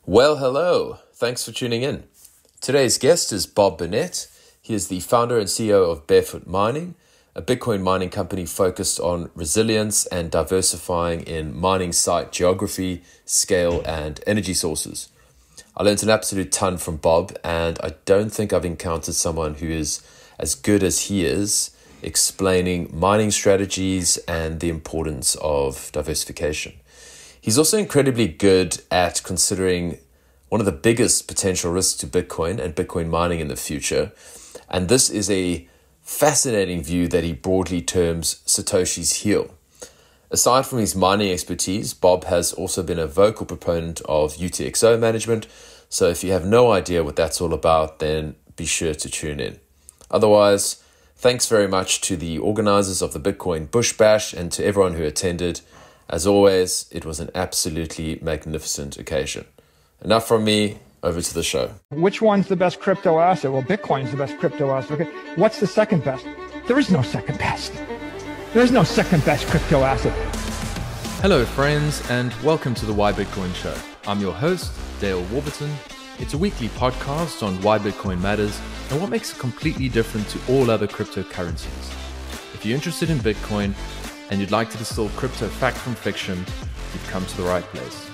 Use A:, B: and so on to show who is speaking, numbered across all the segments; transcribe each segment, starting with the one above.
A: Well, hello. Thanks for tuning in. Today's guest is Bob Burnett. He is the founder and CEO of Barefoot Mining, a Bitcoin mining company focused on resilience and diversifying in mining site geography, scale, and energy sources. I learned an absolute ton from Bob, and I don't think I've encountered someone who is as good as he is explaining mining strategies and the importance of diversification. He's also incredibly good at considering one of the biggest potential risks to Bitcoin and Bitcoin mining in the future. And this is a fascinating view that he broadly terms Satoshi's heel. Aside from his mining expertise, Bob has also been a vocal proponent of UTXO management. So if you have no idea what that's all about, then be sure to tune in. Otherwise, thanks very much to the organizers of the Bitcoin Bush Bash and to everyone who attended. As always, it was an absolutely magnificent occasion. Enough from me, over to the show.
B: Which one's the best crypto asset? Well, Bitcoin's the best crypto asset. Okay. What's the second best? There is no second best. There's no second best crypto asset.
C: Hello, friends, and welcome to the Why Bitcoin Show. I'm your host, Dale Warburton. It's a weekly podcast on why Bitcoin matters and what makes it completely different to all other cryptocurrencies. If you're interested in Bitcoin and you'd like to distill crypto fact from fiction, you've come to the right place.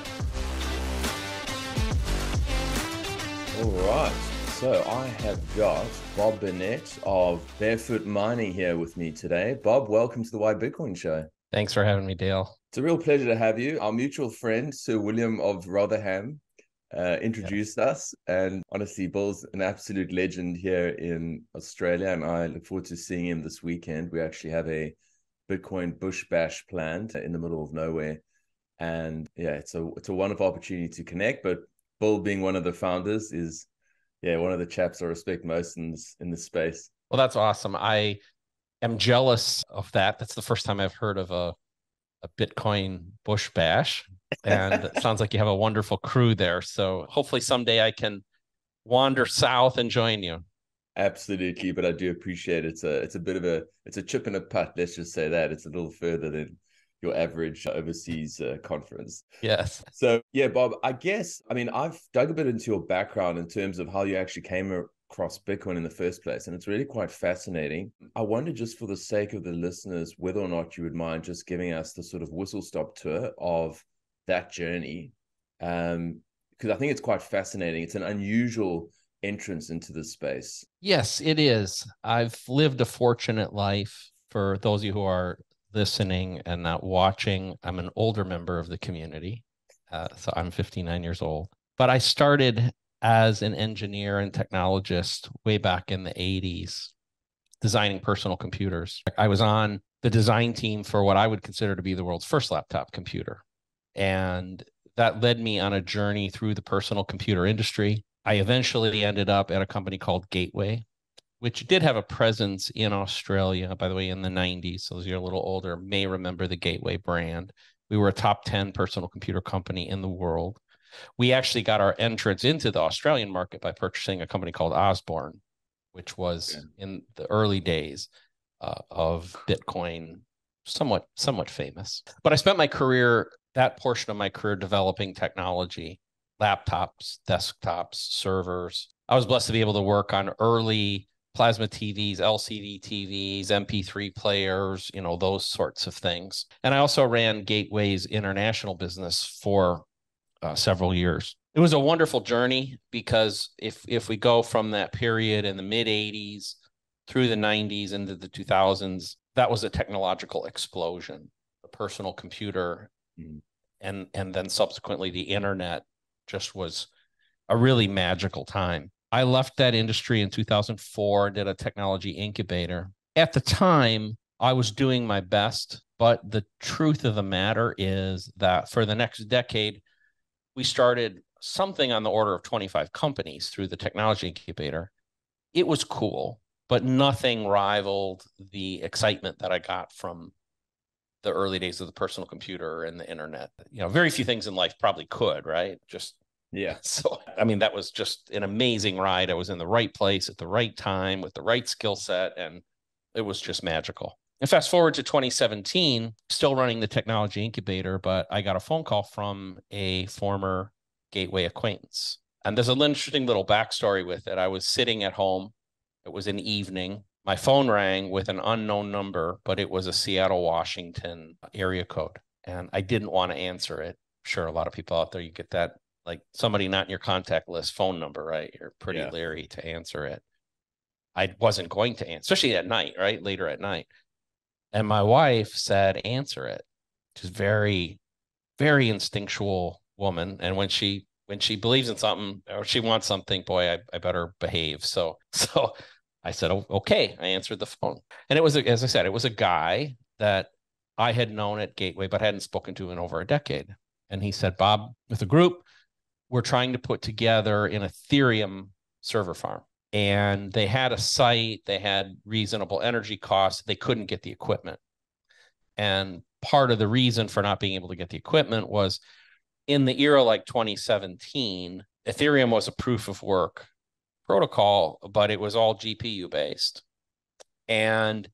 D: All right, so I have got Bob Burnett of Barefoot Mining here with me today. Bob, welcome to the Why Bitcoin Show.
E: Thanks for having me, Dale.
D: It's a real pleasure to have you. Our mutual friend, Sir William of Rotherham, introduced us. And honestly, Bill's an absolute legend here in Australia, and I look forward to seeing him this weekend. We actually have a Bitcoin Bush Bash planned in the middle of nowhere. And yeah, it's a wonderful opportunity to connect, but Bill, being one of the founders, is one of the chaps I respect most in this space.
E: Well, that's awesome. I am jealous of that. That's the first time I've heard of a Bitcoin Bush Bash, and it sounds like you have a wonderful crew there. So hopefully someday I can wander south and join you.
D: Absolutely, but I do appreciate it. It's a chip and a putt. Let's just say that it's a little further than your average overseas conference.
E: Yes.
D: So yeah, Bob, I've dug a bit into your background in terms of how you actually came across Bitcoin in the first place, and it's really quite fascinating. I wonder, just for the sake of the listeners, whether or not you would mind just giving us the sort of whistle-stop tour of that journey, because I think it's quite fascinating. It's an unusual entrance into this space.
E: Yes, it is. I've lived a fortunate life. For those of you who are listening and not watching, I'm an older member of the community. So I'm 59 years old. But I started as an engineer and technologist way back in the 80s, designing personal computers. I was on the design team for what I would consider to be the world's first laptop computer. And that led me on a journey through the personal computer industry. I eventually ended up at a company called Gateway, which did have a presence in Australia, by the way, in the 90s. So those of you a little older may remember the Gateway brand. We were a top 10 personal computer company in the world. We actually got our entrance into the Australian market by purchasing a company called Osborne, which was in the early days of Bitcoin, somewhat famous. But I spent that portion of my career developing technology, laptops, desktops, servers. I was blessed to be able to work on early plasma TVs, LCD TVs, MP3 players, those sorts of things. And I also ran Gateway's international business for several years. It was a wonderful journey because if we go from that period in the mid 80s through the 90s into the 2000s, that was a technological explosion. The personal computer and then subsequently the internet just was a really magical time. I left that industry in 2004 and did a technology incubator. At the time, I was doing my best, but the truth of the matter is that for the next decade, we started something on the order of 25 companies through the technology incubator. It was cool, but nothing rivaled the excitement that I got from the early days of the personal computer and the internet. Very few things in life probably could, right? So, that was just an amazing ride. I was in the right place at the right time with the right skill set, and it was just magical. And fast forward to 2017, still running the technology incubator, but I got a phone call from a former Gateway acquaintance. And there's an interesting little backstory with it. I was sitting at home. It was an evening. My phone rang with an unknown number, but it was a Seattle, Washington area code. And I didn't want to answer it. I'm sure a lot of people out there, you get that, like somebody not in your contact list phone number, right? You're pretty leery to answer it. I wasn't going to answer, especially at night, right? Later at night. And my wife said, answer it. She's very, very instinctual woman. And when she believes in something or she wants something, boy, I better behave. So I said, oh, okay. I answered the phone. And it was, as I said, it was a guy that I had known at Gateway, but hadn't spoken to in over a decade. And he said, Bob, with a group, we're trying to put together an Ethereum server farm. And they had a site, they had reasonable energy costs, they couldn't get the equipment. And part of the reason for not being able to get the equipment was in the era like 2017, Ethereum was a proof of work protocol, but it was all GPU based. And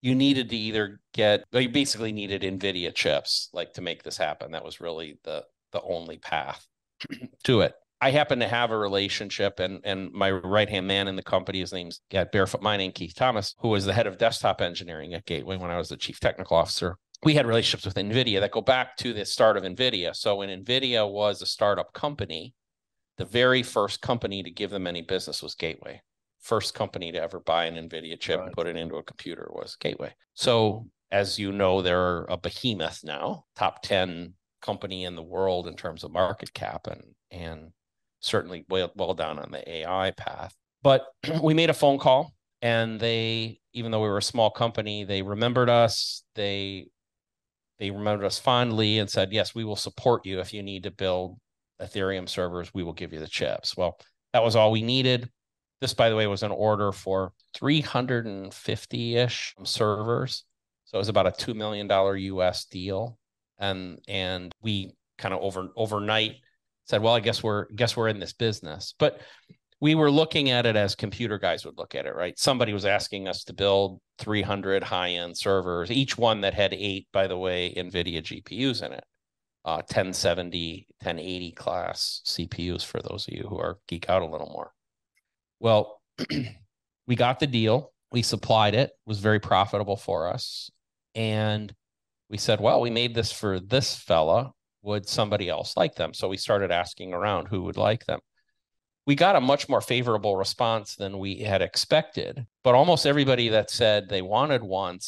E: you needed to either you basically needed NVIDIA chips like to make this happen. That was really the only path to it. I happen to have a relationship, and my right-hand man in the company, his name's at Barefoot Mining, Keith Thomas, who was the head of desktop engineering at Gateway when I was the chief technical officer. We had relationships with NVIDIA that go back to the start of NVIDIA. So when NVIDIA was a startup company, the very first company to give them any business was Gateway. First company to ever buy an NVIDIA chip and put it into a computer was Gateway. So as you know, they're a behemoth now, top 10 company in the world in terms of market cap, and certainly well down on the AI path. But we made a phone call, and they, even though we were a small company, they remembered us. They remembered us fondly and said, yes, we will support you if you need to build Ethereum servers. We will give you the chips. Well, that was all we needed. This, by the way, was an order for 350-ish servers. So it was about a $2 million US deal. And we kind of overnight said, well, I guess we're in this business. But we were looking at it as computer guys would look at it, right? Somebody was asking us to build 300 high-end servers, each one that had 8, by the way, NVIDIA GPUs in it, 1070, 1080 class CPUs for those of you who are geek out a little more. Well, we got the deal. We supplied it. It was very profitable for us. And we said, well, we made this for this fella. Would somebody else like them? So we started asking around who would like them. We got a much more favorable response than we had expected, but almost everybody that said they wanted one,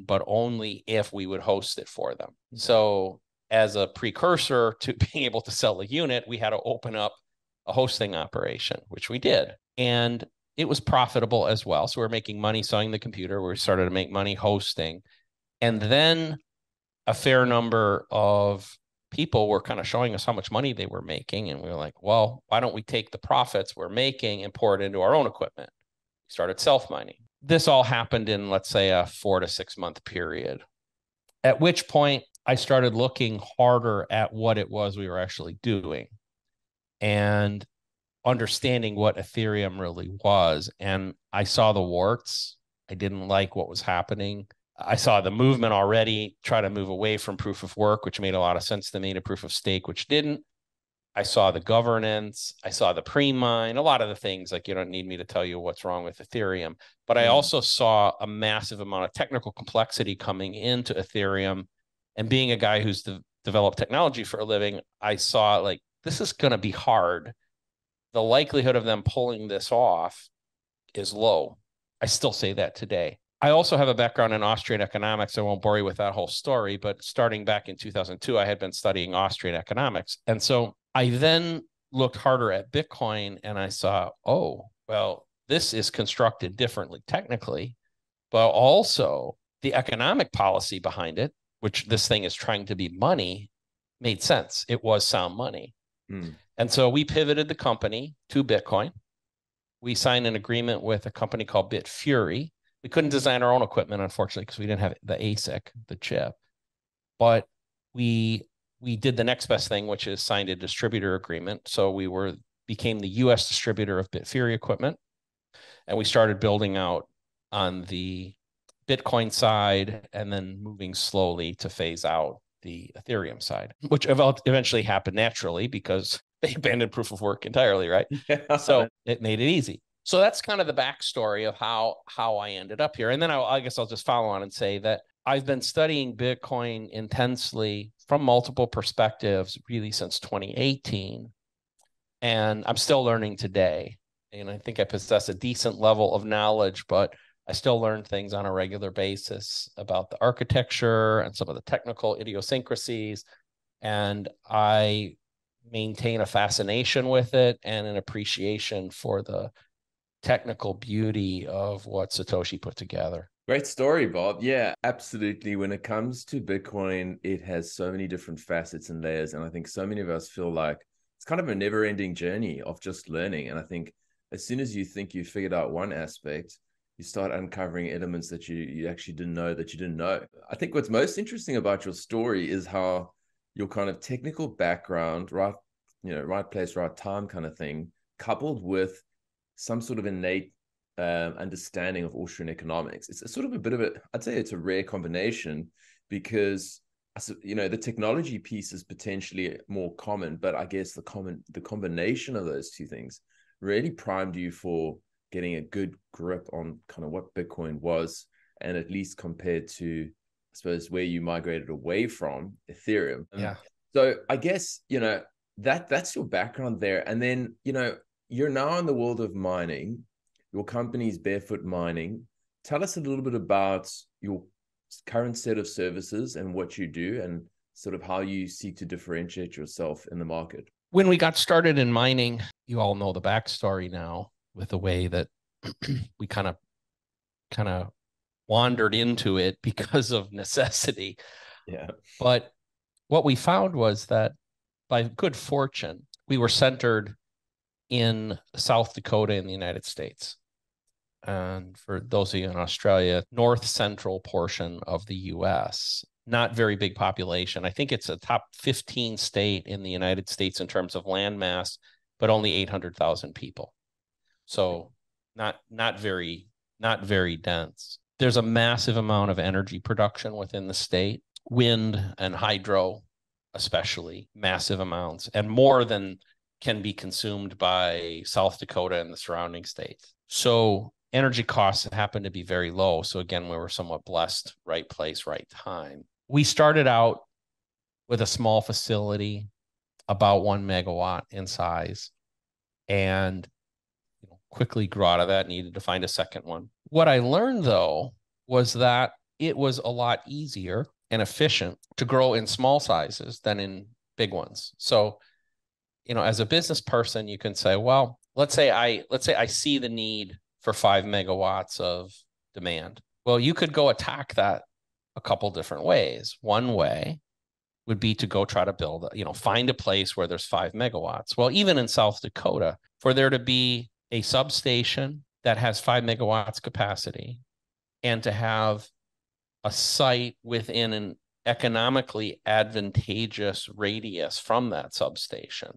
E: but only if we would host it for them. So as a precursor to being able to sell a unit, we had to open up a hosting operation, which we did. And it was profitable as well. So we're making money selling the computer. We started to make money hosting. And then a fair number of people were kind of showing us how much money they were making. And we were like, well, why don't we take the profits we're making and pour it into our own equipment? We started self-mining. This all happened in, let's say, a 4 to 6 month period, at which point I started looking harder at what it was we were actually doing and understanding what Ethereum really was. And I saw the warts. I didn't like what was happening. I saw the movement already try to move away from proof of work, which made a lot of sense to me, to proof of stake, which didn't. I saw the governance. I saw the pre-mine, a lot of the things. Like, you don't need me to tell you what's wrong with Ethereum. But I also saw a massive amount of technical complexity coming into Ethereum. And being a guy who's developed technology for a living, I saw like, this is going to be hard. The likelihood of them pulling this off is low. I still say that today. I also have a background in Austrian economics. I won't bore you with that whole story, but starting back in 2002, I had been studying Austrian economics. And so I then looked harder at Bitcoin and I saw, oh, well, this is constructed differently technically, but also the economic policy behind it, which this thing is trying to be money, made sense. It was sound money. And so we pivoted the company to Bitcoin. We signed an agreement with a company called Bitfury. We couldn't design our own equipment, unfortunately, because we didn't have the ASIC, the chip. But we did the next best thing, which is signed a distributor agreement. So we became the U.S. distributor of Bitfury equipment. And we started building out on the Bitcoin side and then moving slowly to phase out the Ethereum side, which eventually happened naturally because they abandoned proof of work entirely, right?
D: Yeah.
E: So it made it easy. So that's kind of the backstory of how I ended up here. And then I guess I'll just follow on and say that I've been studying Bitcoin intensely from multiple perspectives really since 2018. And I'm still learning today. And I think I possess a decent level of knowledge, but I still learn things on a regular basis about the architecture and some of the technical idiosyncrasies. And I maintain a fascination with it and an appreciation for the technical beauty of what Satoshi put together.
D: Great story, Bob. Yeah, absolutely. When it comes to Bitcoin, it has so many different facets and layers. And I think so many of us feel like it's kind of a never-ending journey of just learning. And I think as soon as you think you figured out one aspect, you start uncovering elements that you actually didn't know that you didn't know. I think what's most interesting about your story is how your kind of technical background, right place, right time kind of thing, coupled with some sort of innate understanding of Austrian economics. It's a sort of a bit of I'd say it's a rare combination because, the technology piece is potentially more common, but I guess the combination of those two things really primed you for getting a good grip on kind of what Bitcoin was, and at least compared to, I suppose, where you migrated away from Ethereum.
E: Yeah.
D: So I guess, that's your background there. And then, you're now in the world of mining. Your company's Barefoot Mining. Tell us a little bit about your current set of services and what you do and sort of how you seek to differentiate yourself in the market.
E: When we got started in mining, you all know the backstory now with the way that we kind of wandered into it because of necessity.
D: Yeah.
E: But what we found was that by good fortune, we were centered in South Dakota in the United States. And for those of you in Australia, north central portion of the US, not very big population. I think it's a top 15 state in the United States in terms of land mass, but only 800,000 people. So not very dense. There's a massive amount of energy production within the state, wind and hydro, especially massive amounts, and more than can be consumed by South Dakota and the surrounding states. So energy costs happen to be very low. So again, we were somewhat blessed, right place, right time. We started out with a small facility, about 1 megawatt in size, and quickly grew out of that, needed to find a second one. What I learned, though, was that it was a lot easier and efficient to grow in small sizes than in big ones. So, as a business person, you can say, well, let's say I see the need for 5 megawatts of demand. Well, you could go attack that a couple different ways. One way would be to go try to build, find a place where there's 5 megawatts. Well, even in South Dakota, for there to be a substation that has 5 megawatts capacity and to have a site within an economically advantageous radius from that substation,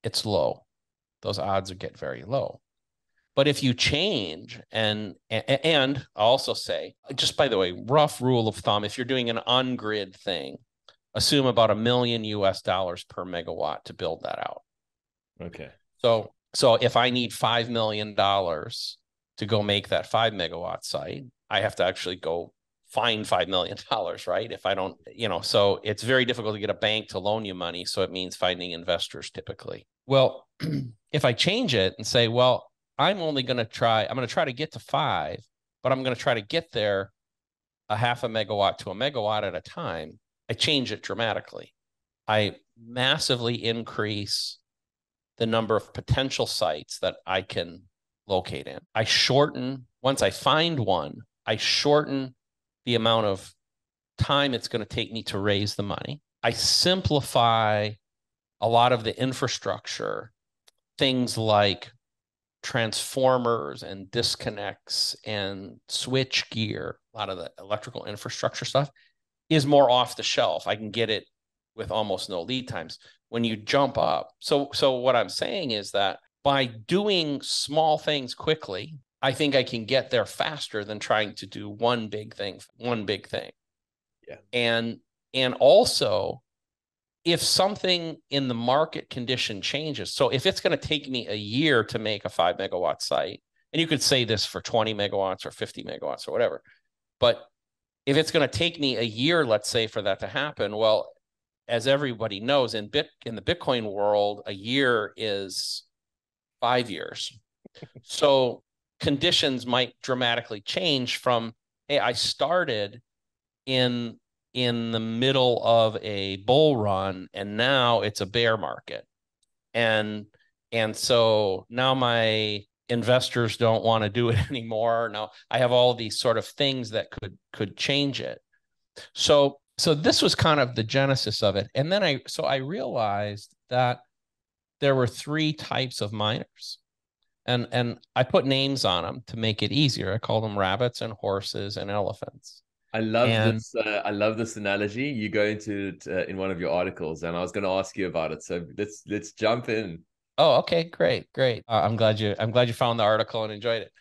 E: it's low. Those odds get very low. But if you change, and I'll also say, just by the way, rough rule of thumb, if you're doing an on-grid thing, assume about $1 million per megawatt to build that out.
D: Okay.
E: So if I need $5 million to go make that 5 megawatt site, I have to actually go find $5 million, right? If I don't, so it's very difficult to get a bank to loan you money. So it means finding investors typically. Well, if I change it and say, well, I'm going to try to get to 5, but I'm going to try to get there a half a megawatt to a megawatt at a time, I change it dramatically. I massively increase the number of potential sites that I can locate in. Once I find one, I shorten the amount of time it's going to take me to raise the money. I simplify a lot of the infrastructure, things like transformers and disconnects and switch gear, a lot of the electrical infrastructure stuff is more off the shelf. I can get it with almost no lead times. When you jump up, so what I'm saying is that by doing small things quickly, I think I can get there faster than trying to do one big thing.
D: Yeah.
E: And And also, if something in the market condition changes, so if it's going to take me a year to make a 5 megawatt site, and you could say this for 20 megawatts or 50 megawatts or whatever, but if it's going to take me a year, let's say, for that to happen, well, as everybody knows, in the Bitcoin world, a year is 5 years. So conditions might dramatically change from, hey, I started in the middle of a bull run and now it's a bear market. And so now my investors don't want to do it anymore. Now I have all these sort of things that could change it. So this was kind of the genesis of it. And then I realized that there were 3 types of miners. And I put names on them to make it easier. I call them rabbits and horses and elephants.
D: I love this analogy. You go into it in one of your articles, and I was going to ask you about it. So let's jump in.
E: Oh, okay, great. I'm glad you found the article and enjoyed it.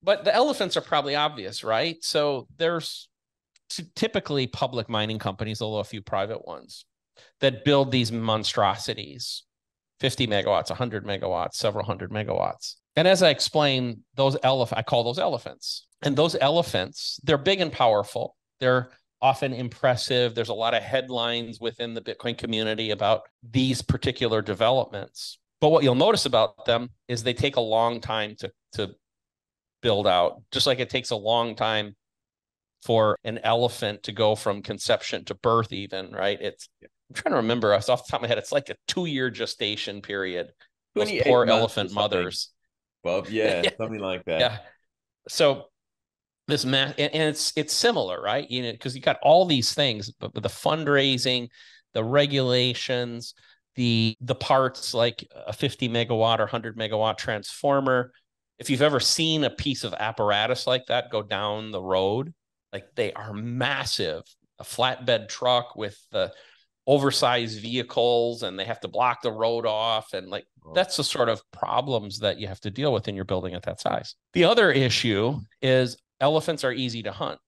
E: But the elephants are probably obvious, right? So there's typically public mining companies, although a few private ones, that build these monstrosities, 50 megawatts, 100 megawatts, several hundred megawatts. And as I explained, I call those elephants. And those elephants, they're big and powerful. They're often impressive. There's a lot of headlines within the Bitcoin community about these particular developments. But what you'll notice about them is they take a long time to build out, just like it takes a long time for an elephant to go from conception to birth even, right? I'm trying to remember off the top of my head, it's like a 2-year gestation period. Those poor elephant mothers.
D: Well, yeah, something like that.
E: Yeah. So this math, and it's similar, right? Because you got all these things, but the fundraising, the regulations, the parts like a 50 megawatt or 100 megawatt transformer. If you've ever seen a piece of apparatus like that go down the road, like they are massive. A flatbed truck with the oversized vehicles, and they have to block the road off, and that's the sort of problems that you have to deal with in your building at that size. The other issue is elephants are easy to hunt.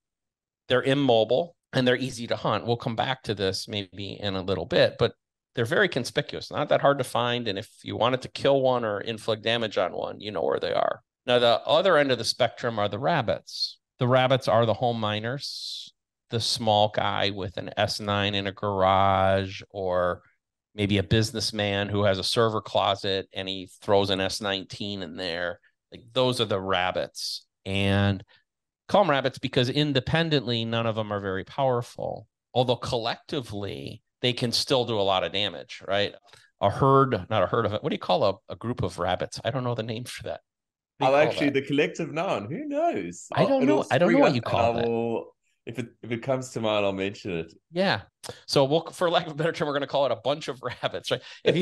E: They're immobile and they're easy to hunt. We'll come back to this maybe in a little bit, but they're very conspicuous, not that hard to find. And if you wanted to kill one or inflict damage on one, you know where they are. Now, the other end of the spectrum are the rabbits. The rabbits are the home miners, the small guy with an S9 in a garage, or maybe a businessman who has a server closet and he throws an S19 in there. Like those are the rabbits. And call them rabbits because independently, none of them are very powerful. Although collectively, they can still do a lot of damage, right? Not a herd of it. What do you call a group of rabbits? I don't know the name for that.
D: The collective noun. Who knows?
E: I don't know. I don't know what you call that.
D: If it comes to mind, I'll mention it.
E: Yeah. So for lack of a better term, we're going to call it a bunch of rabbits, right? If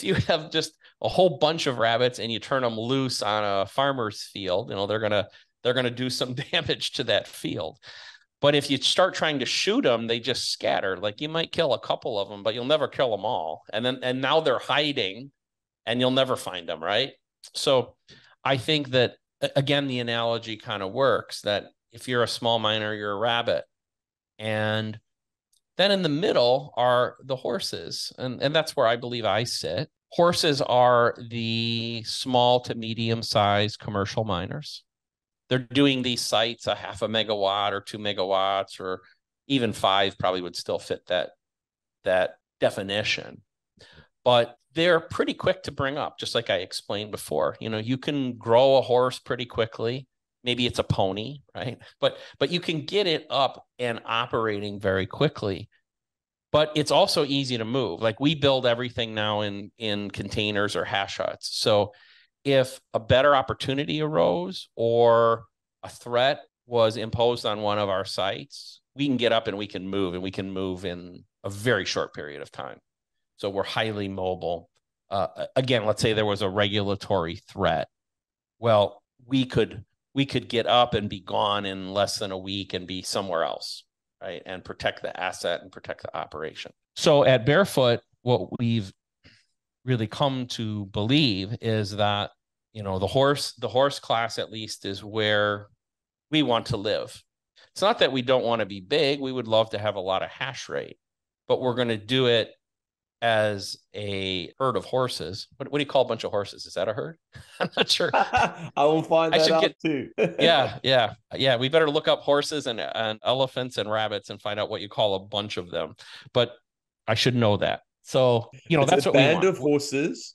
E: you have just a whole bunch of rabbits and you turn them loose on a farmer's field, they're gonna do some damage to that field. But if you start trying to shoot them, they just scatter. Like you might kill a couple of them, but you'll never kill them all. And now they're hiding, and you'll never find them, right? So I think that again, the analogy kind of works that if you're a small miner, you're a rabbit. And then in the middle are the horses. And that's where I believe I sit. Horses are the small to medium-sized commercial miners. They're doing these sites a 0.5 megawatt or 2 megawatts, or even 5 probably would still fit that definition. But they're pretty quick to bring up, just like I explained before. You can grow a horse pretty quickly. Maybe it's a pony, right? But you can get it up and operating very quickly. But it's also easy to move. Like we build everything now in containers or hash huts. So if a better opportunity arose or a threat was imposed on one of our sites, we can get up and we can move in a very short period of time. So we're highly mobile. Again, let's say there was a regulatory threat. Well, we could get up and be gone in less than a week and be somewhere else, right? And protect the asset and protect the operation. So at Barefoot, what we've really come to believe is that, the horse class at least is where we want to live. It's not that we don't want to be big. We would love to have a lot of hash rate, but we're going to do it as a herd of horses. What do you call a bunch of horses? Is that a herd? I'm not sure.
D: I will find that out too.
E: Yeah. We better look up horses and elephants and rabbits and find out what you call a bunch of them. But I should know that. So, that's what we want.
D: Band of horses.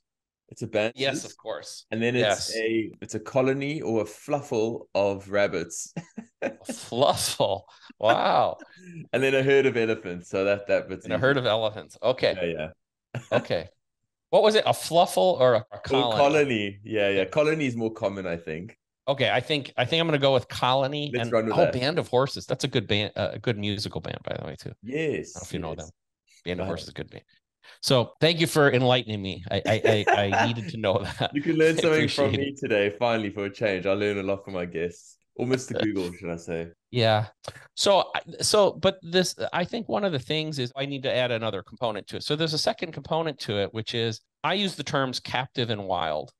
D: It's a band.
E: Yes, of course.
D: And then it's a colony or a fluffle of rabbits.
E: Fluffle. Wow.
D: And then a herd of elephants. So that bit's
E: a herd of elephants. Okay.
D: Yeah.
E: Okay. What was it? A fluffle or a colony?
D: Or colony. Yeah. Colony is more common, I think.
E: Okay, I think I'm going to go with colony.
D: Let's run with that.
E: Band of horses. That's a good band, a good musical band, by the way, too.
D: Yes.
E: I don't know if you know them. Band of horses is a good band. So thank you for enlightening me. I needed to know that.
D: You can learn something from me today, finally, for a change. I learn a lot from my guests. Or Mr. Google, should I say.
E: Yeah. But this, I think one of the things is I need to add another component to it. So there's a second component to it, which is I use the terms captive and wild.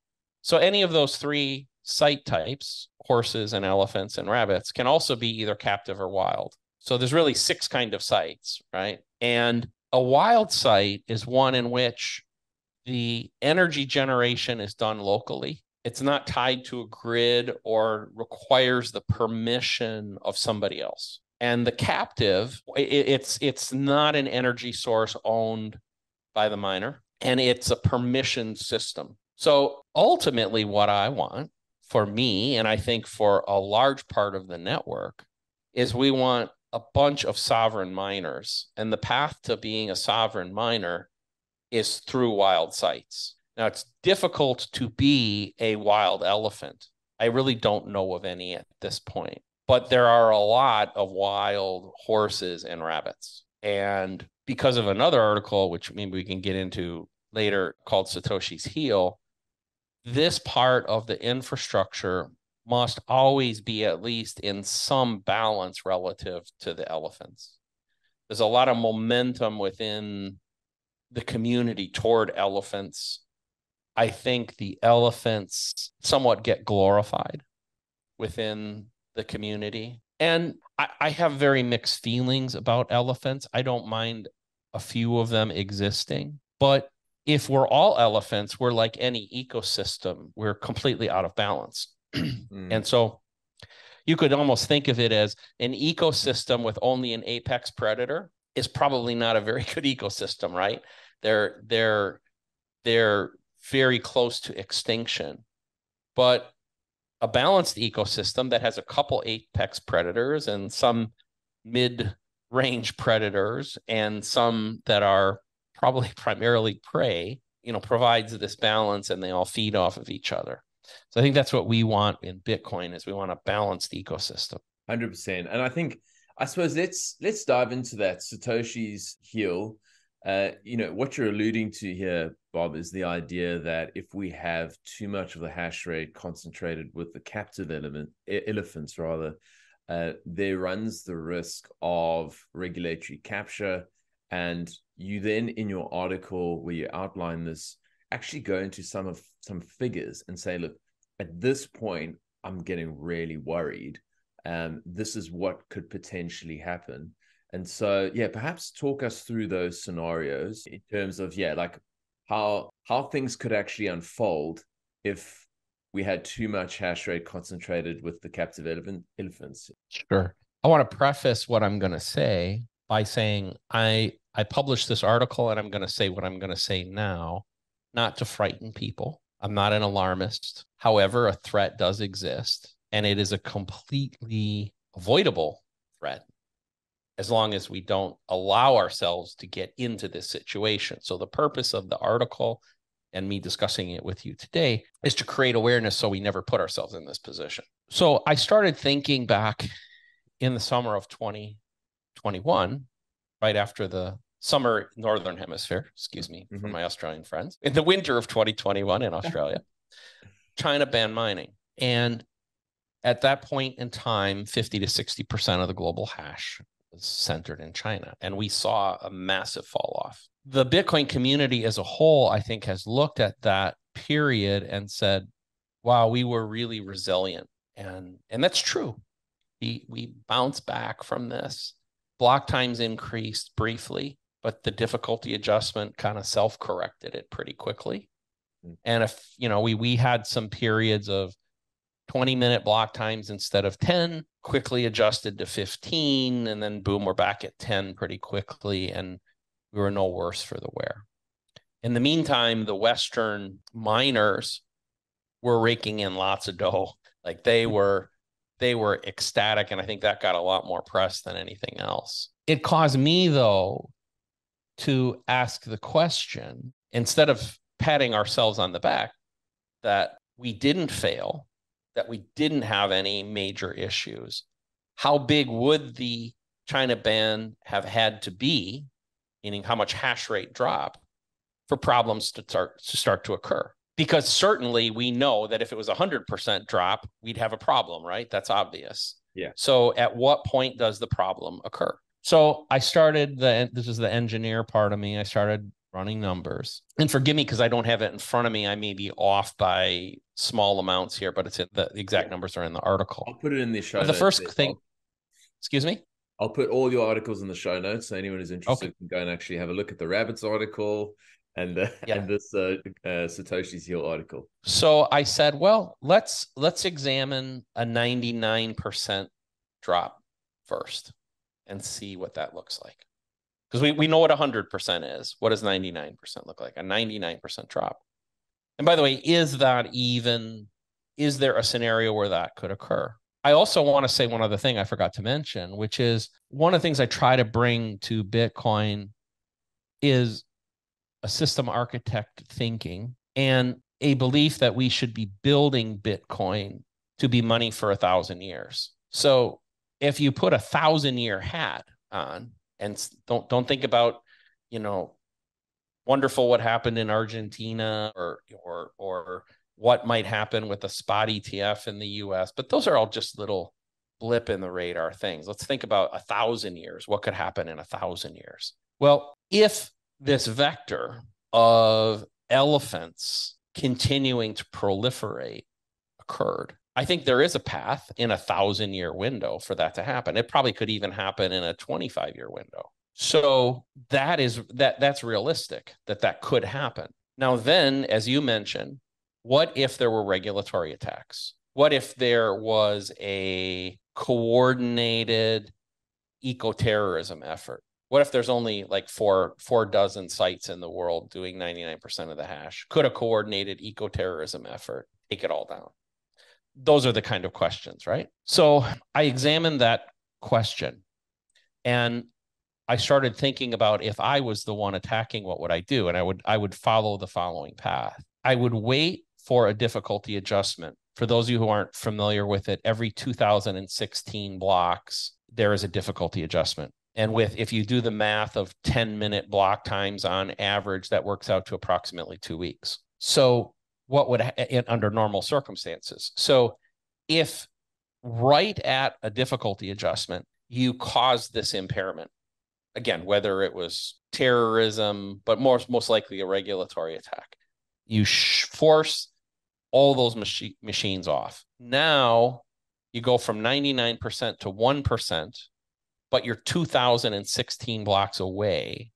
E: So any of those three site types, horses and elephants and rabbits, can also be either captive or wild. So there's really 6 kind of sites, right? And a wild site is one in which the energy generation is done locally. It's not tied to a grid or requires the permission of somebody else. And the captive, it's not an energy source owned by the miner, and it's a permission system. So ultimately what I want for me, and I think for a large part of the network, is we want a bunch of sovereign miners. And the path to being a sovereign miner is through wild sites. Now, it's difficult to be a wild elephant. I really don't know of any at this point, but there are a lot of wild horses and rabbits. And because of another article, which maybe we can get into later, called Satoshi's Heel, this part of the infrastructure must always be at least in some balance relative to the elephants. There's a lot of momentum within the community toward elephants. I think the elephants somewhat get glorified within the community. And I have very mixed feelings about elephants. I don't mind a few of them existing. But if we're all elephants, we're like any ecosystem. We're completely out of balance. And so you could almost think of it as an ecosystem with only an apex predator is probably not a very good ecosystem, right? They're very close to extinction. But a balanced ecosystem that has a couple apex predators and some mid-range predators and some that are probably primarily prey, provides this balance, and they all feed off of each other. So I think that's what we want in Bitcoin, is we want a balanced ecosystem.
D: 100%. And I suppose let's dive into that Satoshi's Heel. What you're alluding to here, Bob, is the idea that if we have too much of the hash rate concentrated with the captive elephants, there runs the risk of regulatory capture. And you then, in your article where you outline this, actually go into some figures and say, look, at this point, I'm getting really worried. This is what could potentially happen. And so, perhaps talk us through those scenarios in terms of, like how things could actually unfold if we had too much hash rate concentrated with the captive elephants.
E: Sure. I want to preface what I'm going to say by saying I published this article, and I'm going to say what I'm going to say now, not to frighten people. I'm not an alarmist. However, a threat does exist, and it is a completely avoidable threat as long as we don't allow ourselves to get into this situation. So the purpose of the article and me discussing it with you today is to create awareness so we never put ourselves in this position. So I started thinking back in the summer of 2021, right after the summer Northern Hemisphere, for my Australian friends, in the winter of 2021 in Australia, China banned mining. And at that point in time, 50 to 60% of the global hash was centered in China. And we saw a massive fall off. The Bitcoin community as a whole, I think, has looked at that period and said, wow, we were really resilient. And that's true. We bounced back from this. Block times increased briefly, but the difficulty adjustment kind of self-corrected it pretty quickly. And if, we had some periods of 20-minute block times instead of 10, quickly adjusted to 15, and then boom, we're back at 10 pretty quickly, and we were no worse for the wear. In the meantime, the Western miners were raking in lots of dough. Like they were ecstatic, and I think that got a lot more press than anything else. It caused me, though, to ask the question, instead of patting ourselves on the back, that we didn't fail, that we didn't have any major issues. How big would the China ban have had to be, meaning how much hash rate drop, for problems to start to occur? Because certainly we know that if it was 100% drop, we'd have a problem, right? That's obvious.
D: Yeah.
E: So at what point does the problem occur? So I started, this is the engineer part of me, I started running numbers. And forgive me because I don't have it in front of me. I may be off by small amounts here, but it's in the exact numbers are in the article.
D: I'll put it in the show
E: notes. The first thing, excuse me?
D: I'll put all your articles in the show notes, so anyone who's interested can go and actually have a look at the Rabbits article and this Satoshi's Heel article.
E: So I said, well, let's examine a 99% drop first and see what that looks like. Because we know what 100% is. What does 99% look like? A 99% drop. And by the way, is there a scenario where that could occur? I also want to say one other thing I forgot to mention, which is one of the things I try to bring to Bitcoin is a system architect thinking and a belief that we should be building Bitcoin to be money for 1,000 years. So if you put 1,000-year hat on, and don't think about, wonderful what happened in Argentina or what might happen with a spot ETF in the US, but those are all just little blip in the radar things. Let's think about 1,000 years. What could happen in 1,000 years? Well, if this vector of elephants continuing to proliferate occurred, I think there is a path in a 1,000-year window for that to happen. It probably could even happen in a 25-year window. So that's realistic that could happen. Now then, as you mentioned, what if there were regulatory attacks? What if there was a coordinated eco-terrorism effort? What if there's only like four dozen sites in the world doing 99% of the hash? Could a coordinated eco-terrorism effort take it all down? Those are the kind of questions, right? So I examined that question and I started thinking about, if I was the one attacking, what would I do? And I would follow the following path. I would wait for a difficulty adjustment. For those of you who aren't familiar with it, every 2016 blocks, there is a difficulty adjustment. And if you do the math of 10-minute block times on average, that works out to approximately 2 weeks. So what would under normal circumstances? So if right at a difficulty adjustment, you cause this impairment, again, whether it was terrorism, but most likely a regulatory attack, you force all those machines off. Now you go from 99% to 1%, but you're 2016 blocks away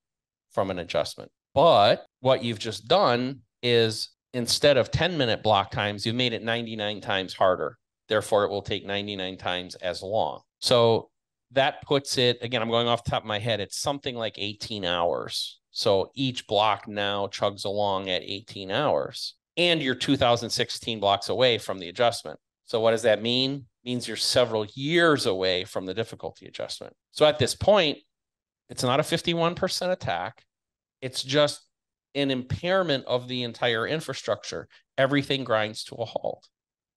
E: from an adjustment. But what you've just done is, instead of 10-minute block times, you've made it 99 times harder. Therefore, it will take 99 times as long. So that puts it, again, I'm going off the top of my head, it's something like 18 hours. So each block now chugs along at 18 hours. And you're 2016 blocks away from the adjustment. So what does that mean? It means you're several years away from the difficulty adjustment. So at this point, it's not a 51% attack. It's just an impairment of the entire infrastructure. Everything grinds to a halt.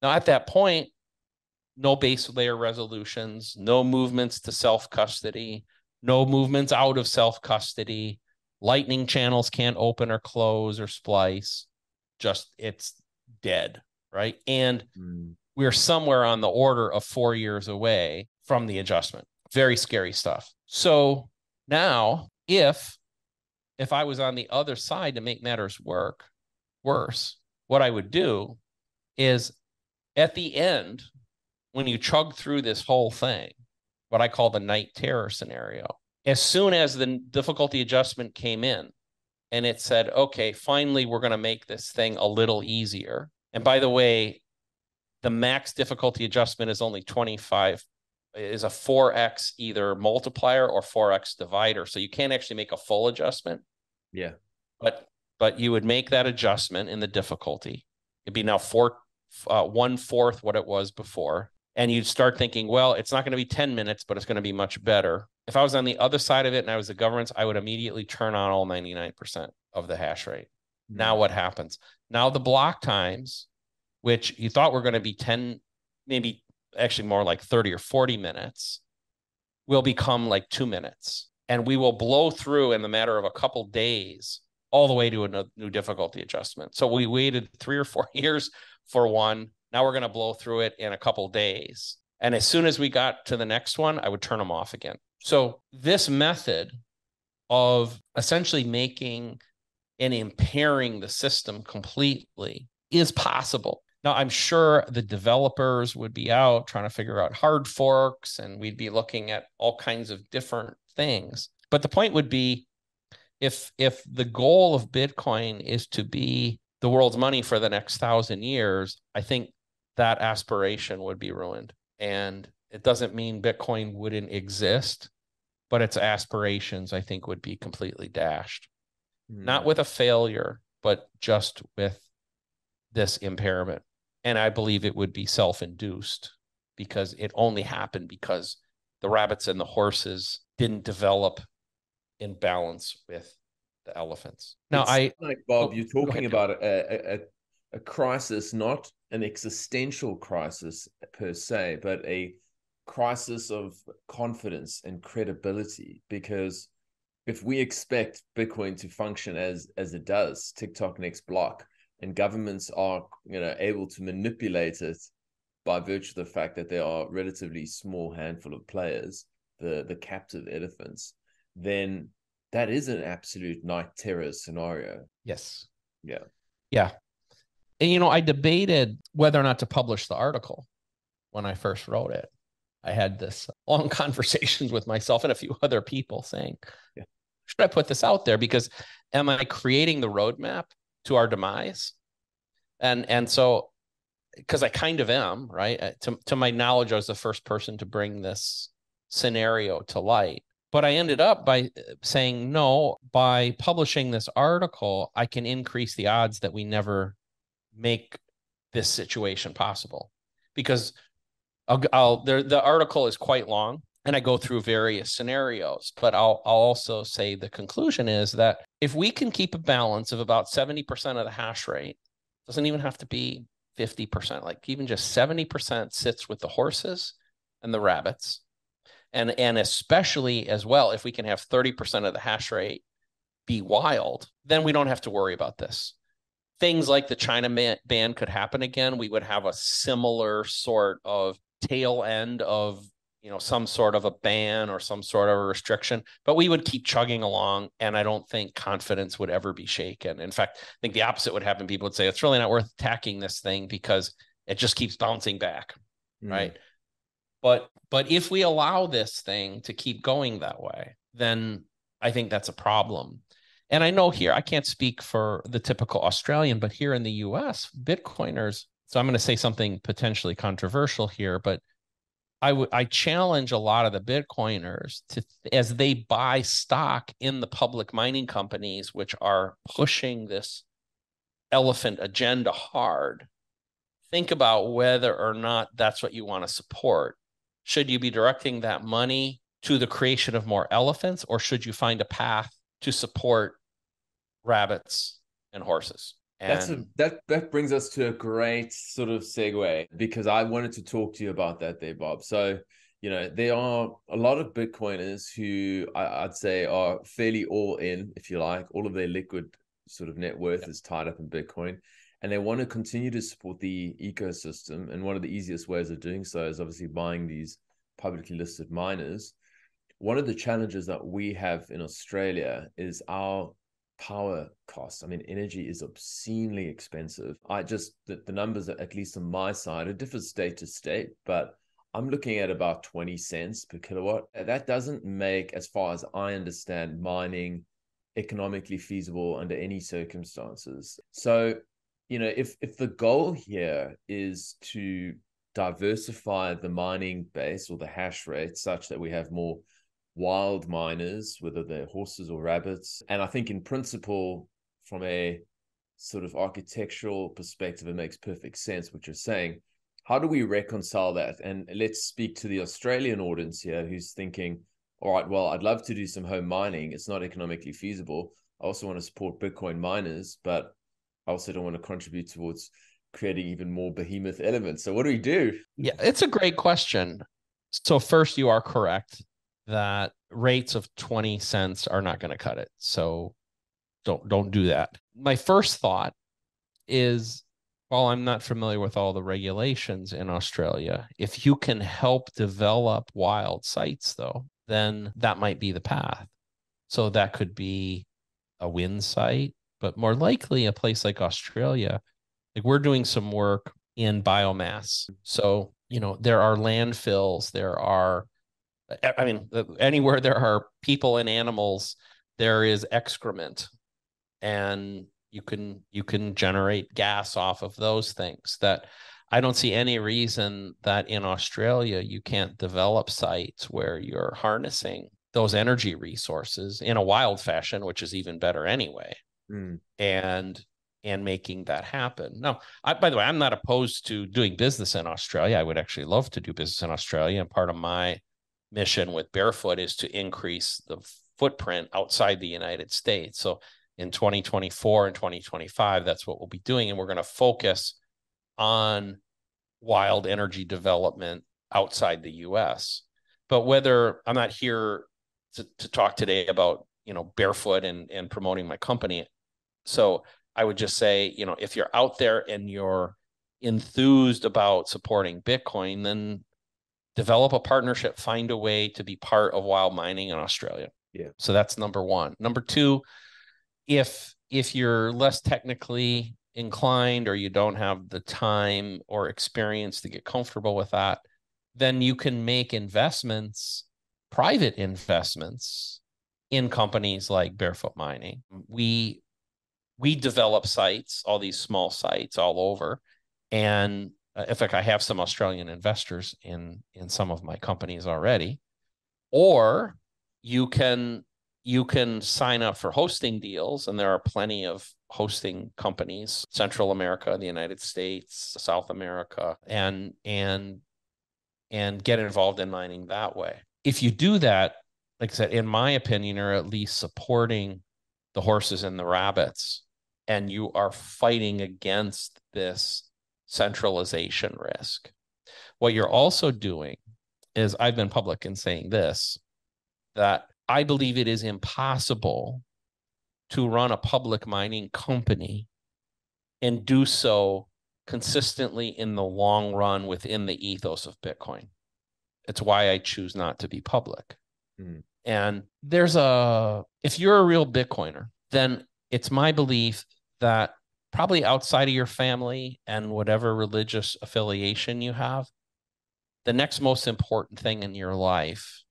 E: Now, at that point, no base layer resolutions, no movements to self-custody, no movements out of self-custody. Lightning channels can't open or close or splice. Just it's dead, right? And we're somewhere on the order of 4 years away from the adjustment. Very scary stuff. So now, if I was on the other side to make matters worse, what I would do is, at the end, when you chug through this whole thing, what I call the night terror scenario, as soon as the difficulty adjustment came in and it said, okay, finally, we're going to make this thing a little easier. And by the way, the max difficulty adjustment is only 25, is a 4x either multiplier or 4x divider. So you can't actually make a full adjustment.
D: Yeah.
E: But you would make that adjustment in the difficulty. It'd be now 1/4 what it was before. And you'd start thinking, well, it's not going to be 10 minutes, but it's going to be much better. If I was on the other side of it and I was the governance, I would immediately turn on all 99% of the hash rate. Mm-hmm. Now what happens? Now the block times, which you thought were going to be 10, maybe actually more like 30 or 40 minutes, will become like 2 minutes. And we will blow through in the matter of a couple days all the way to a new difficulty adjustment. So we waited 3 or 4 years for one. Now we're going to blow through it in a couple days. And as soon as we got to the next one, I would turn them off again. So this method of essentially making and impairing the system completely is possible. Now, I'm sure the developers would be out trying to figure out hard forks, and we'd be looking at all kinds of different things. But the point would be, if the goal of Bitcoin is to be the world's money for the next 1,000 years, I think that aspiration would be ruined. And it doesn't mean Bitcoin wouldn't exist, but its aspirations, I think, would be completely dashed. Not with a failure, but just with this impairment. And I believe it would be self-induced, because it only happened because the rabbits and the horses didn't develop in balance with the elephants. Now,
D: Bob, you're talking about a crisis, not an existential crisis per se, but a crisis of confidence and credibility. Because if we expect Bitcoin to function as it does, TikTok next block, and governments are able to manipulate it by virtue of the fact that there are relatively small handful of players, the captive elephants, then that is an absolute night terror scenario.
E: Yes.
D: Yeah.
E: Yeah. And, I debated whether or not to publish the article when I first wrote it. I had this long conversations with myself and a few other people saying, should I put this out there? Because am I creating the roadmap to our demise? And so, because I kind of am, right? To my knowledge, I was the first person to bring this scenario to light. But I ended up by saying, no, by publishing this article, I can increase the odds that we never make this situation possible. Because the article is quite long, and I go through various scenarios, but I'll also say the conclusion is that if we can keep a balance of about 70% of the hash rate, doesn't even have to be 50%, like even just 70% sits with the horses and the rabbits. And especially as well, if we can have 30% of the hash rate be wild, then we don't have to worry about this. Things like the China ban could happen again. We would have a similar sort of tail end of some sort of a ban or some sort of a restriction, but we would keep chugging along, and I don't think confidence would ever be shaken. In fact, I think the opposite would happen. People would say it's really not worth attacking this thing because it just keeps bouncing back, right? But if we allow this thing to keep going that way, then I think that's a problem. And I know here, I can't speak for the typical Australian, but here in the US, Bitcoiners, so I'm going to say something potentially controversial here, but I challenge a lot of the Bitcoiners to, as they buy stock in the public mining companies, which are pushing this elephant agenda hard, think about whether or not that's what you want to support. Should you be directing that money to the creation of more elephants, or should you find a path to support rabbits and horses? And
D: that brings us to a great sort of segue, because I wanted to talk to you about that there, Bob. So, there are a lot of Bitcoiners who I'd say are fairly all in, if you like. All of their liquid sort of net worth is tied up in Bitcoin, and they want to continue to support the ecosystem. And one of the easiest ways of doing so is obviously buying these publicly listed miners. One of the challenges that we have in Australia is our
A: power costs. I mean, energy is obscenely expensive. The numbers, at least on my side, it differs state to state, but I'm looking at about 20 cents per kilowatt. That doesn't make, as far as I understand, mining economically feasible under any circumstances. So, if the goal here is to diversify the mining base or the hash rate such that we have more wild miners, whether they're horses or rabbits, and I think in principle, from a sort of architectural perspective, it makes perfect sense what you're saying. How do we reconcile that? And let's speak to the Australian audience here who's thinking, all right, well, I'd love to do some home mining. It's not economically feasible. I also want to support Bitcoin miners, but I also don't want to contribute towards creating even more behemoth elements. So what do we do?
E: Yeah, it's a great question. So first, you are correct that rates of 20 cents are not going to cut it. So don't do that. My first thought is, while I'm not familiar with all the regulations in Australia, if you can help develop wild sites, though, then that might be the path. So that could be a wind site, but more likely a place like Australia. Like, we're doing some work in biomass. So, there are landfills, anywhere there are people and animals, there is excrement, and you can generate gas off of those things. That I don't see any reason that in Australia you can't develop sites where you're harnessing those energy resources in a wild fashion, which is even better anyway, and making that happen. Now, by the way, I'm not opposed to doing business in Australia. I would actually love to do business in Australia, and part of my mission with Barefoot is to increase the footprint outside the United States. So in 2024 and 2025, that's what we'll be doing. And we're going to focus on wild energy development outside the US. But whether I'm not here to talk today about, Barefoot and promoting my company. So I would just say, if you're out there and you're enthused about supporting Bitcoin, then develop a partnership, find a way to be part of wild mining in Australia.
A: Yeah.
E: So that's number one. Number two, if you're less technically inclined or you don't have the time or experience to get comfortable with that, then you can make investments, private investments, in companies like Barefoot Mining. We develop sites, all these small sites all over. And in fact, I have some Australian investors in some of my companies already. Or you can sign up for hosting deals, and there are plenty of hosting companies, Central America, the United States, South America, and get involved in mining that way. If you do that, like I said, in my opinion, you're at least supporting the horses and the rabbits, and you are fighting against this centralization risk. What you're also doing is, I've been public in saying this, that I believe it is impossible to run a public mining company and do so consistently in the long run within the ethos of Bitcoin. It's why I choose not to be public. And if you're a real Bitcoiner, then it's my belief that probably outside of your family and whatever religious affiliation you have, the next most important thing in your life,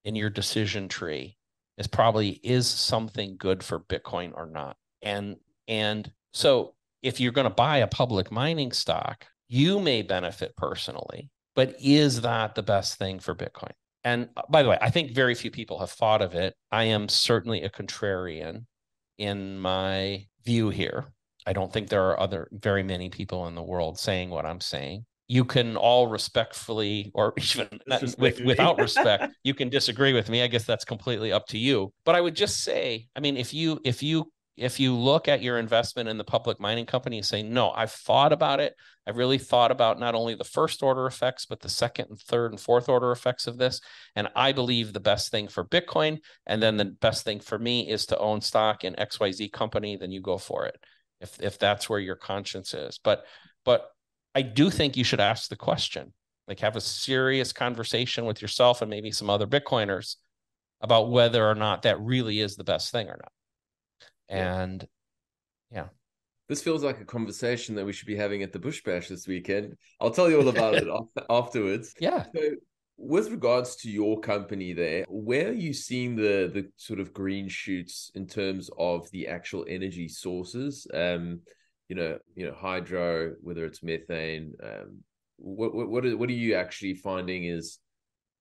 E: in your decision tree, is something good for Bitcoin or not. And so if you're going to buy a public mining stock, you may benefit personally, but is that the best thing for Bitcoin? And by the way, I think very few people have thought of it. I am certainly a contrarian in my view here. I don't think there are very many people in the world saying what I'm saying. You can all respectfully, or even without respect, you can disagree with me. I guess that's completely up to you. But I would just say, I mean, if you look at your investment in the public mining company and say, no, I've thought about it. I've really thought about not only the first order effects, but the second and third and fourth order effects of this. And I believe the best thing for Bitcoin, and then the best thing for me, is to own stock in XYZ company, then you go for it, if that's where your conscience is. But I do think you should ask the question, like, have a serious conversation with yourself and maybe some other Bitcoiners about whether or not that really is the best thing or not. And yeah.
D: This feels like a conversation that we should be having at the Bush Bash this weekend. I'll tell you all about it afterwards.
E: Yeah.
D: So with regards to your company there, where are you seeing the sort of green shoots in terms of the actual energy sources? Hydro, whether it's methane, what are you actually finding is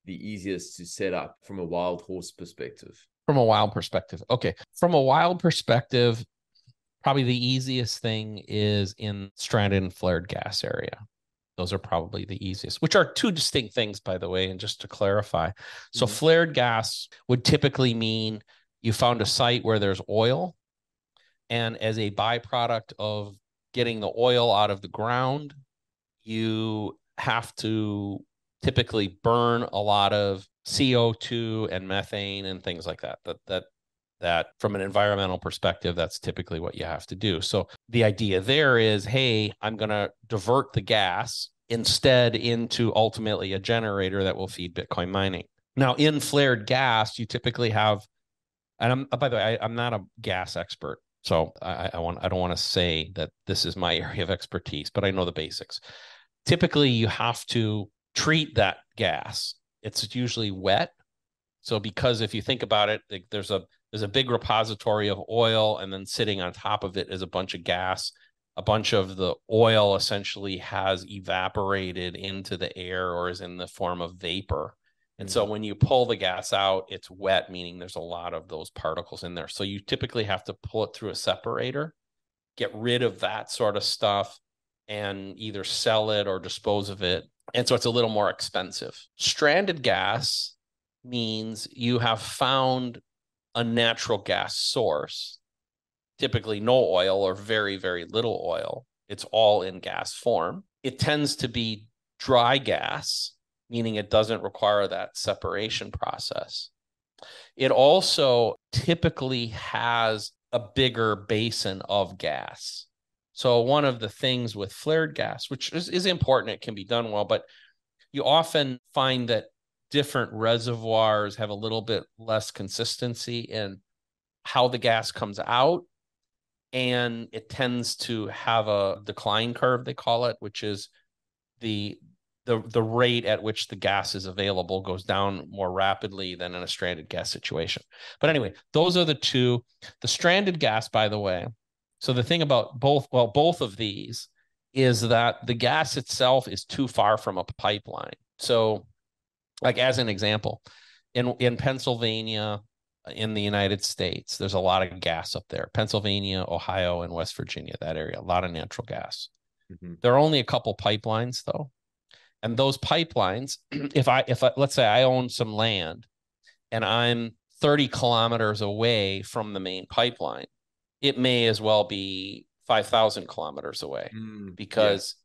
D: the easiest to set up from a wild horse perspective?
E: From a wild perspective. Okay. From a wild perspective, probably the easiest thing is in stranded and flared gas area. Those are probably the easiest, which are two distinct things, by the way. And just to clarify, so flared gas would typically mean you found a site where there's oil, and as a byproduct of getting the oil out of the ground, you have to typically burn a lot of CO2 and methane and things like that. That from an environmental perspective, that's typically what you have to do. So the idea there is, hey, I'm going to divert the gas instead into ultimately a generator that will feed Bitcoin mining. Now, in flared gas, you typically have, and by the way, I'm not a gas expert, so I don't want to say that this is my area of expertise, but I know the basics. Typically, you have to treat that gas. It's usually wet. So because if you think about it, there's a big repository of oil, and then sitting on top of it is a bunch of gas. A bunch of the oil essentially has evaporated into the air or is in the form of vapor. And so when you pull the gas out, it's wet, meaning there's a lot of those particles in there. So you typically have to pull it through a separator, get rid of that sort of stuff, and either sell it or dispose of it. And so it's a little more expensive. Stranded gas means you have found a natural gas source, typically no oil or very, very little oil. It's all in gas form. It tends to be dry gas, meaning it doesn't require that separation process. It also typically has a bigger basin of gas. So one of the things with flared gas, which is important, it can be done well, but you often find that different reservoirs have a little bit less consistency in how the gas comes out, and it tends to have a decline curve, they call it, which is the rate at which the gas is available goes down more rapidly than in a stranded gas situation. But anyway, those are the two. The stranded gas, by the way, so the thing about both of these is that the gas itself is too far from a pipeline. So like as an example, in Pennsylvania, in the United States, there's a lot of gas up there. Pennsylvania, Ohio, and West Virginia, that area, a lot of natural gas. There are only a couple pipelines though. And those pipelines, if I let's say I own some land and I'm 30 kilometers away from the main pipeline, it may as well be 5,000 kilometers away because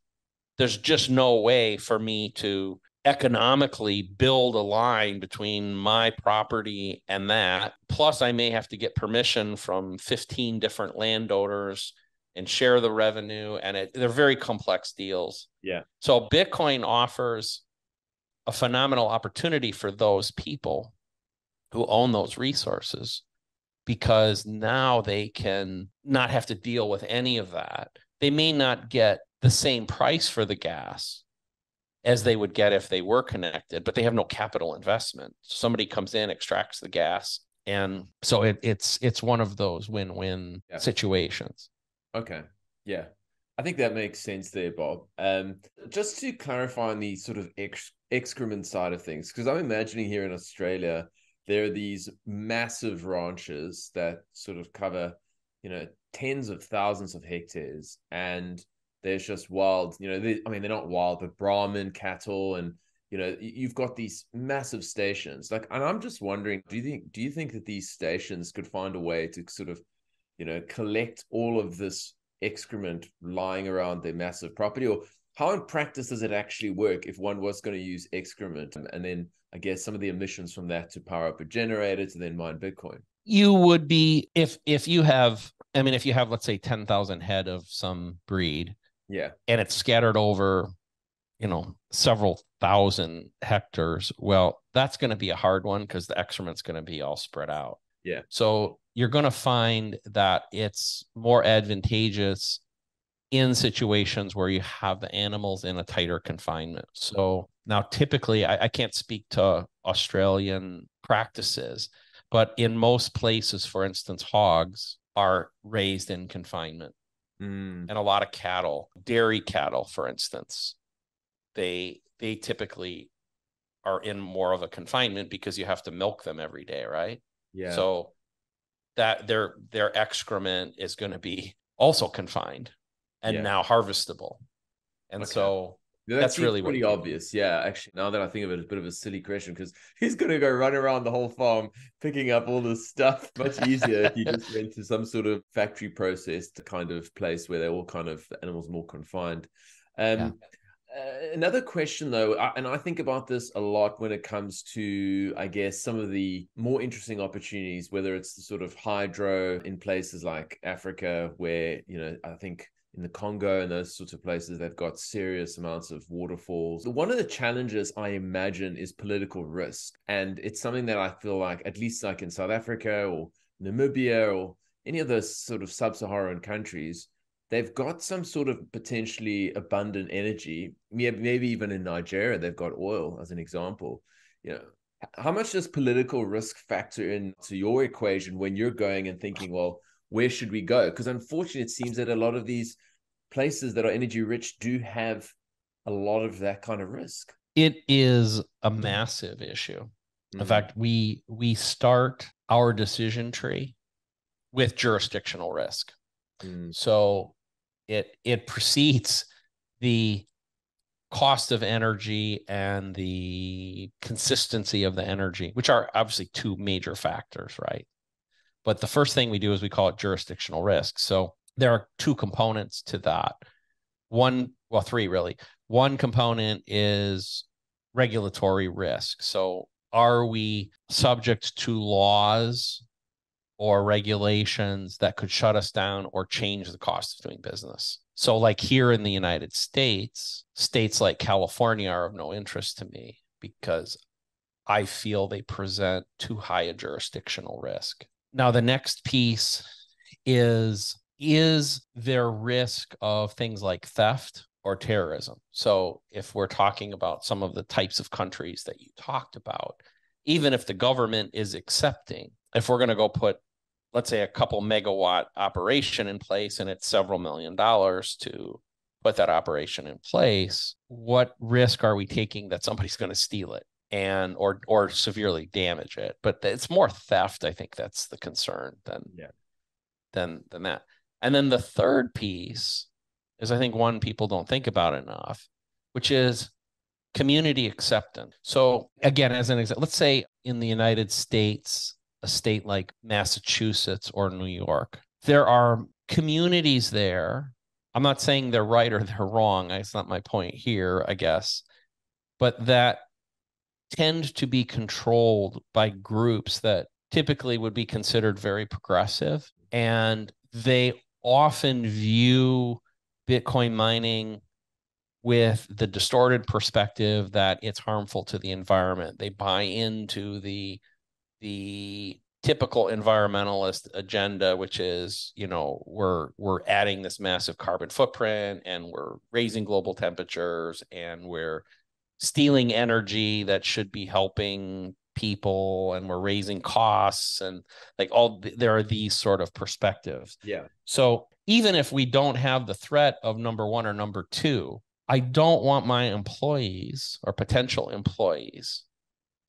E: there's just no way for me to economically build a line between my property and that. Plus, I may have to get permission from 15 different landowners and share the revenue. And they're very complex deals.
D: Yeah.
E: So Bitcoin offers a phenomenal opportunity for those people who own those resources, because now they can not have to deal with any of that. They may not get the same price for the gas as they would get if they were connected, but they have no capital investment. Somebody comes in, extracts the gas. And so it's one of those win-win situations.
D: Okay. Yeah. I think that makes sense there, Bob. Just to clarify on the sort of excrement side of things, because I'm imagining here in Australia, there are these massive ranches that sort of cover, tens of thousands of hectares, and there's just wild, they're not wild, but Brahmin cattle, and you've got these massive stations. And I'm just wondering, do you think that these stations could find a way to sort of, collect all of this excrement lying around their massive property? Or how in practice does it actually work if one was going to use excrement and then I guess some of the emissions from that to power up a generator to then mine Bitcoin?
E: You would be, if you have, let's say 10,000 head of some breed,
D: yeah,
E: and it's scattered over, several thousand hectares, well, that's going to be a hard one because the excrement's going to be all spread out.
D: Yeah.
E: So you're going to find that it's more advantageous in situations where you have the animals in a tighter confinement. So now typically, I can't speak to Australian practices, but in most places, for instance, hogs are raised in confinement. And a lot of cattle, dairy cattle, for instance, they typically are in more of a confinement because you have to milk them every day, right?
D: Yeah.
E: So that their excrement is going to be also confined and now harvestable. And so
D: that's
E: really
D: pretty obvious. Yeah, actually, now that I think of it, it's a bit of a silly question because he's going to go run around the whole farm picking up all this stuff. Much easier if you just went to some sort of factory processed kind of place where they're all kind of animals more confined. Another question, though, and I think about this a lot when it comes to, I guess, some of the more interesting opportunities, whether it's the sort of hydro in places like Africa, where, I think in the Congo and those sorts of places, they've got serious amounts of waterfalls. One of the challenges I imagine is political risk. And it's something that I feel like, at least like in South Africa or Namibia or any of those sort of sub-Saharan countries, they've got some sort of potentially abundant energy. Maybe even in Nigeria, they've got oil as an example. How much does political risk factor into your equation when you're going and thinking, well, where should we go? Because unfortunately, it seems that a lot of these places that are energy rich do have a lot of that kind of risk.
E: It is a massive issue. In fact, we start our decision tree with jurisdictional risk. So it precedes the cost of energy and the consistency of the energy, which are obviously two major factors, right? But the first thing we do is we call it jurisdictional risk. So there are two components to that. Three really. One component is regulatory risk. So are we subject to laws or regulations that could shut us down or change the cost of doing business? So like here in the United States, states like California are of no interest to me because I feel they present too high a jurisdictional risk. Now, the next piece is there risk of things like theft or terrorism? So if we're talking about some of the types of countries that you talked about, even if the government is accepting, if we're going to go put, let's say, a couple megawatt operation in place and it's several $1 million to put that operation in place, what risk are we taking that somebody's going to steal it and or severely damage it? But it's more theft. I think that's the concern than that. And then the third piece is, I think, one people don't think about enough, which is community acceptance. So again, as an example, let's say in the United States, a state like Massachusetts or New York, there are communities there. I'm not saying they're right or they're wrong. It's not my point here, I guess, but that tend to be controlled by groups that typically would be considered very progressive. And they often view Bitcoin mining with the distorted perspective that it's harmful to the environment. They buy into the typical environmentalist agenda, which is, we're adding this massive carbon footprint and we're raising global temperatures and we're stealing energy that should be helping people and we're raising costs and there are these sort of perspectives.
D: Yeah.
E: So even if we don't have the threat of number one or number two, I don't want my employees or potential employees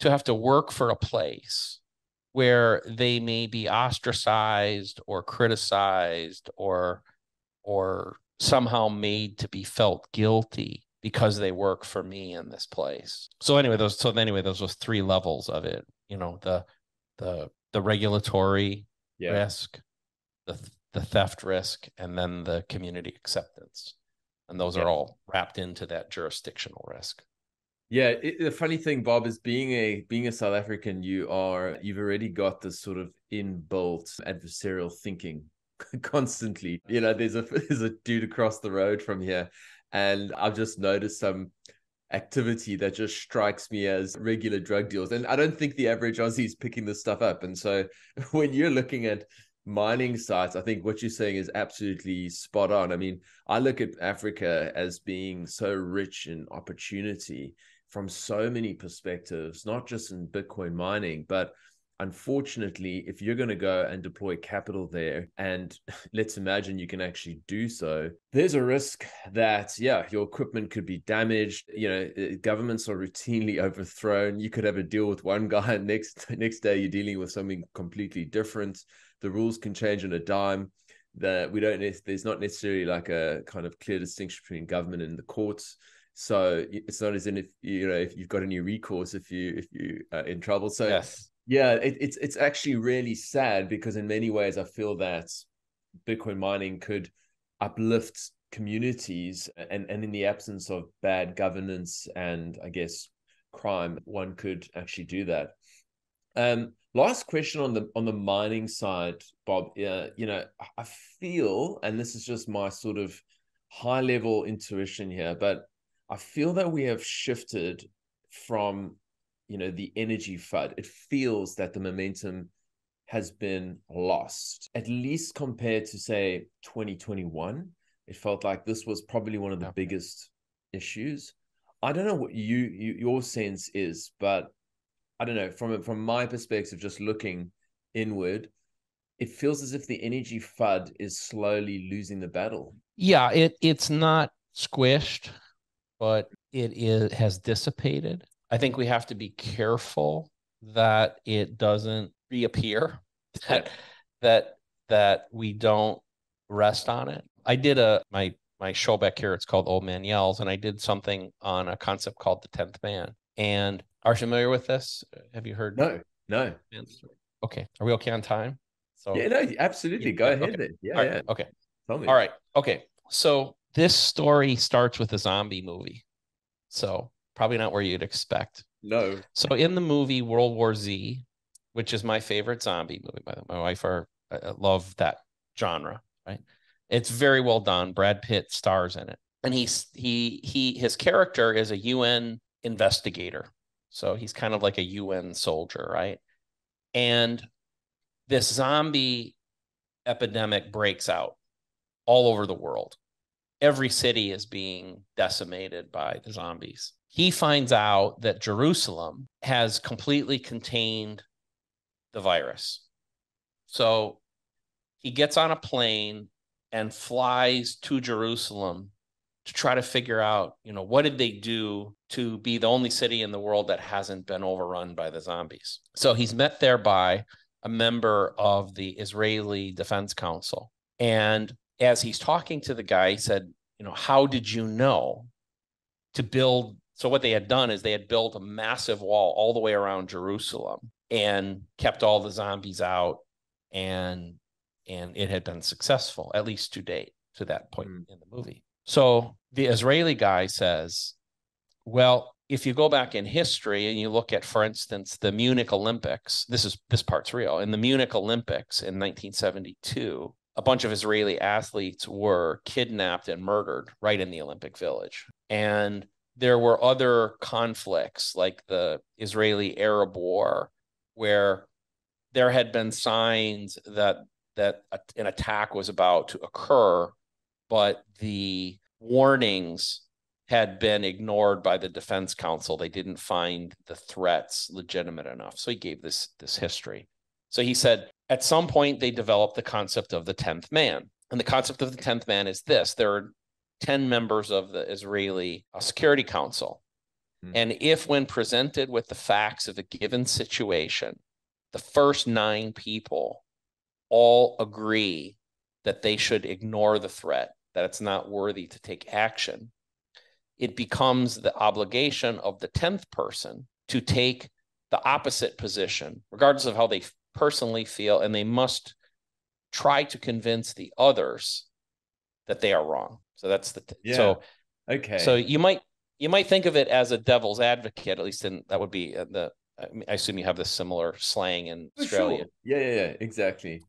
E: to have to work for a place where they may be ostracized or criticized or somehow made to be felt guilty because they work for me in this place. So anyway, those were three levels of it. The regulatory risk, the theft risk, and then the community acceptance. And those are all wrapped into that jurisdictional risk.
D: Yeah, the funny thing, Bob, is being a South African, you've already got this sort of inbuilt adversarial thinking constantly. There's a dude across the road from here, and I've just noticed some activity that just strikes me as regular drug deals. And I don't think the average Aussie is picking this stuff up. And so when you're looking at mining sites, I think what you're saying is absolutely spot on. I mean, I look at Africa as being so rich in opportunity from so many perspectives, not just in Bitcoin mining, but unfortunately, if you're going to go and deploy capital there, and let's imagine you can actually do so, there's a risk that, yeah, your equipment could be damaged. You know, governments are routinely overthrown. You could have a deal with one guy, and next day you're dealing with something completely different. The rules can change on a dime. There's not necessarily like a kind of clear distinction between government and the courts. So it's not as in if you've got any recourse if you are in trouble. So
E: Yes.
D: Yeah, it's actually really sad, because in many ways I feel that Bitcoin mining could uplift communities, and in the absence of bad governance and, I guess, crime, one could actually do that. Last question on the mining side, Bob. I feel, and this is just my sort of high level intuition here, but I feel that we have shifted from the energy FUD. It feels that the momentum has been lost, at least compared to, say, 2021. It felt like this was probably one of the biggest issues. I don't know what your sense is, but I don't know, from my perspective, just looking inward, it feels as if the energy FUD is slowly losing the battle.
E: Yeah, it's not squished, but it has dissipated. I think we have to be careful that it doesn't reappear, that we don't rest on it. I did my show back here, it's called Old Man Yells, and I did something on a concept called the 10th man. And are you familiar with this? Have you heard?
D: No.
E: Okay. Are we okay on time?
D: So yeah, no, absolutely. Go ahead
E: okay.
D: then. Yeah,
E: right.
D: yeah.
E: Okay.
D: Tell me.
E: All right. Okay. So this story starts with a zombie movie. So probably not where you'd expect.
D: No.
E: So in the movie World War Z, which is my favorite zombie movie, by the way, my wife I love that genre, right? It's very well done. Brad Pitt stars in it. And his character is a UN investigator. So he's kind of like a UN soldier, right? And this zombie epidemic breaks out all over the world. Every city is being decimated by the zombies. He finds out that Jerusalem has completely contained the virus. So he gets on a plane and flies to Jerusalem to try to figure out, what did they do to be the only city in the world that hasn't been overrun by the zombies. So he's met there by a member of the Israeli Defense Council. And as he's talking to the guy, he said, how did you know to build? So what they had done is they had built a massive wall all the way around Jerusalem and kept all the zombies out, and it had been successful, at least to date, to that point in the movie. So the Israeli guy says, well, if you go back in history and you look at, for instance, the Munich Olympics, this part's real. In the Munich Olympics in 1972, a bunch of Israeli athletes were kidnapped and murdered right in the Olympic Village. And there were other conflicts like the Israeli-Arab War, where there had been signs that an attack was about to occur, but the warnings had been ignored by the Defense Council. They didn't find the threats legitimate enough. So he gave this history. So he said, at some point, they developed the concept of the 10th man. And the concept of the 10th man is this. There are 10 members of the Israeli Security Council. And if, when presented with the facts of a given situation, the first 9 people all agree that they should ignore the threat, that it's not worthy to take action, it becomes the obligation of the 10th person to take the opposite position, regardless of how they personally feel, and they must try to convince the others that they are wrong. So that's
D: okay.
E: So you might think of it as a devil's advocate, at least that would be I assume you have this similar slang in Australia.
D: Sure. Yeah, exactly.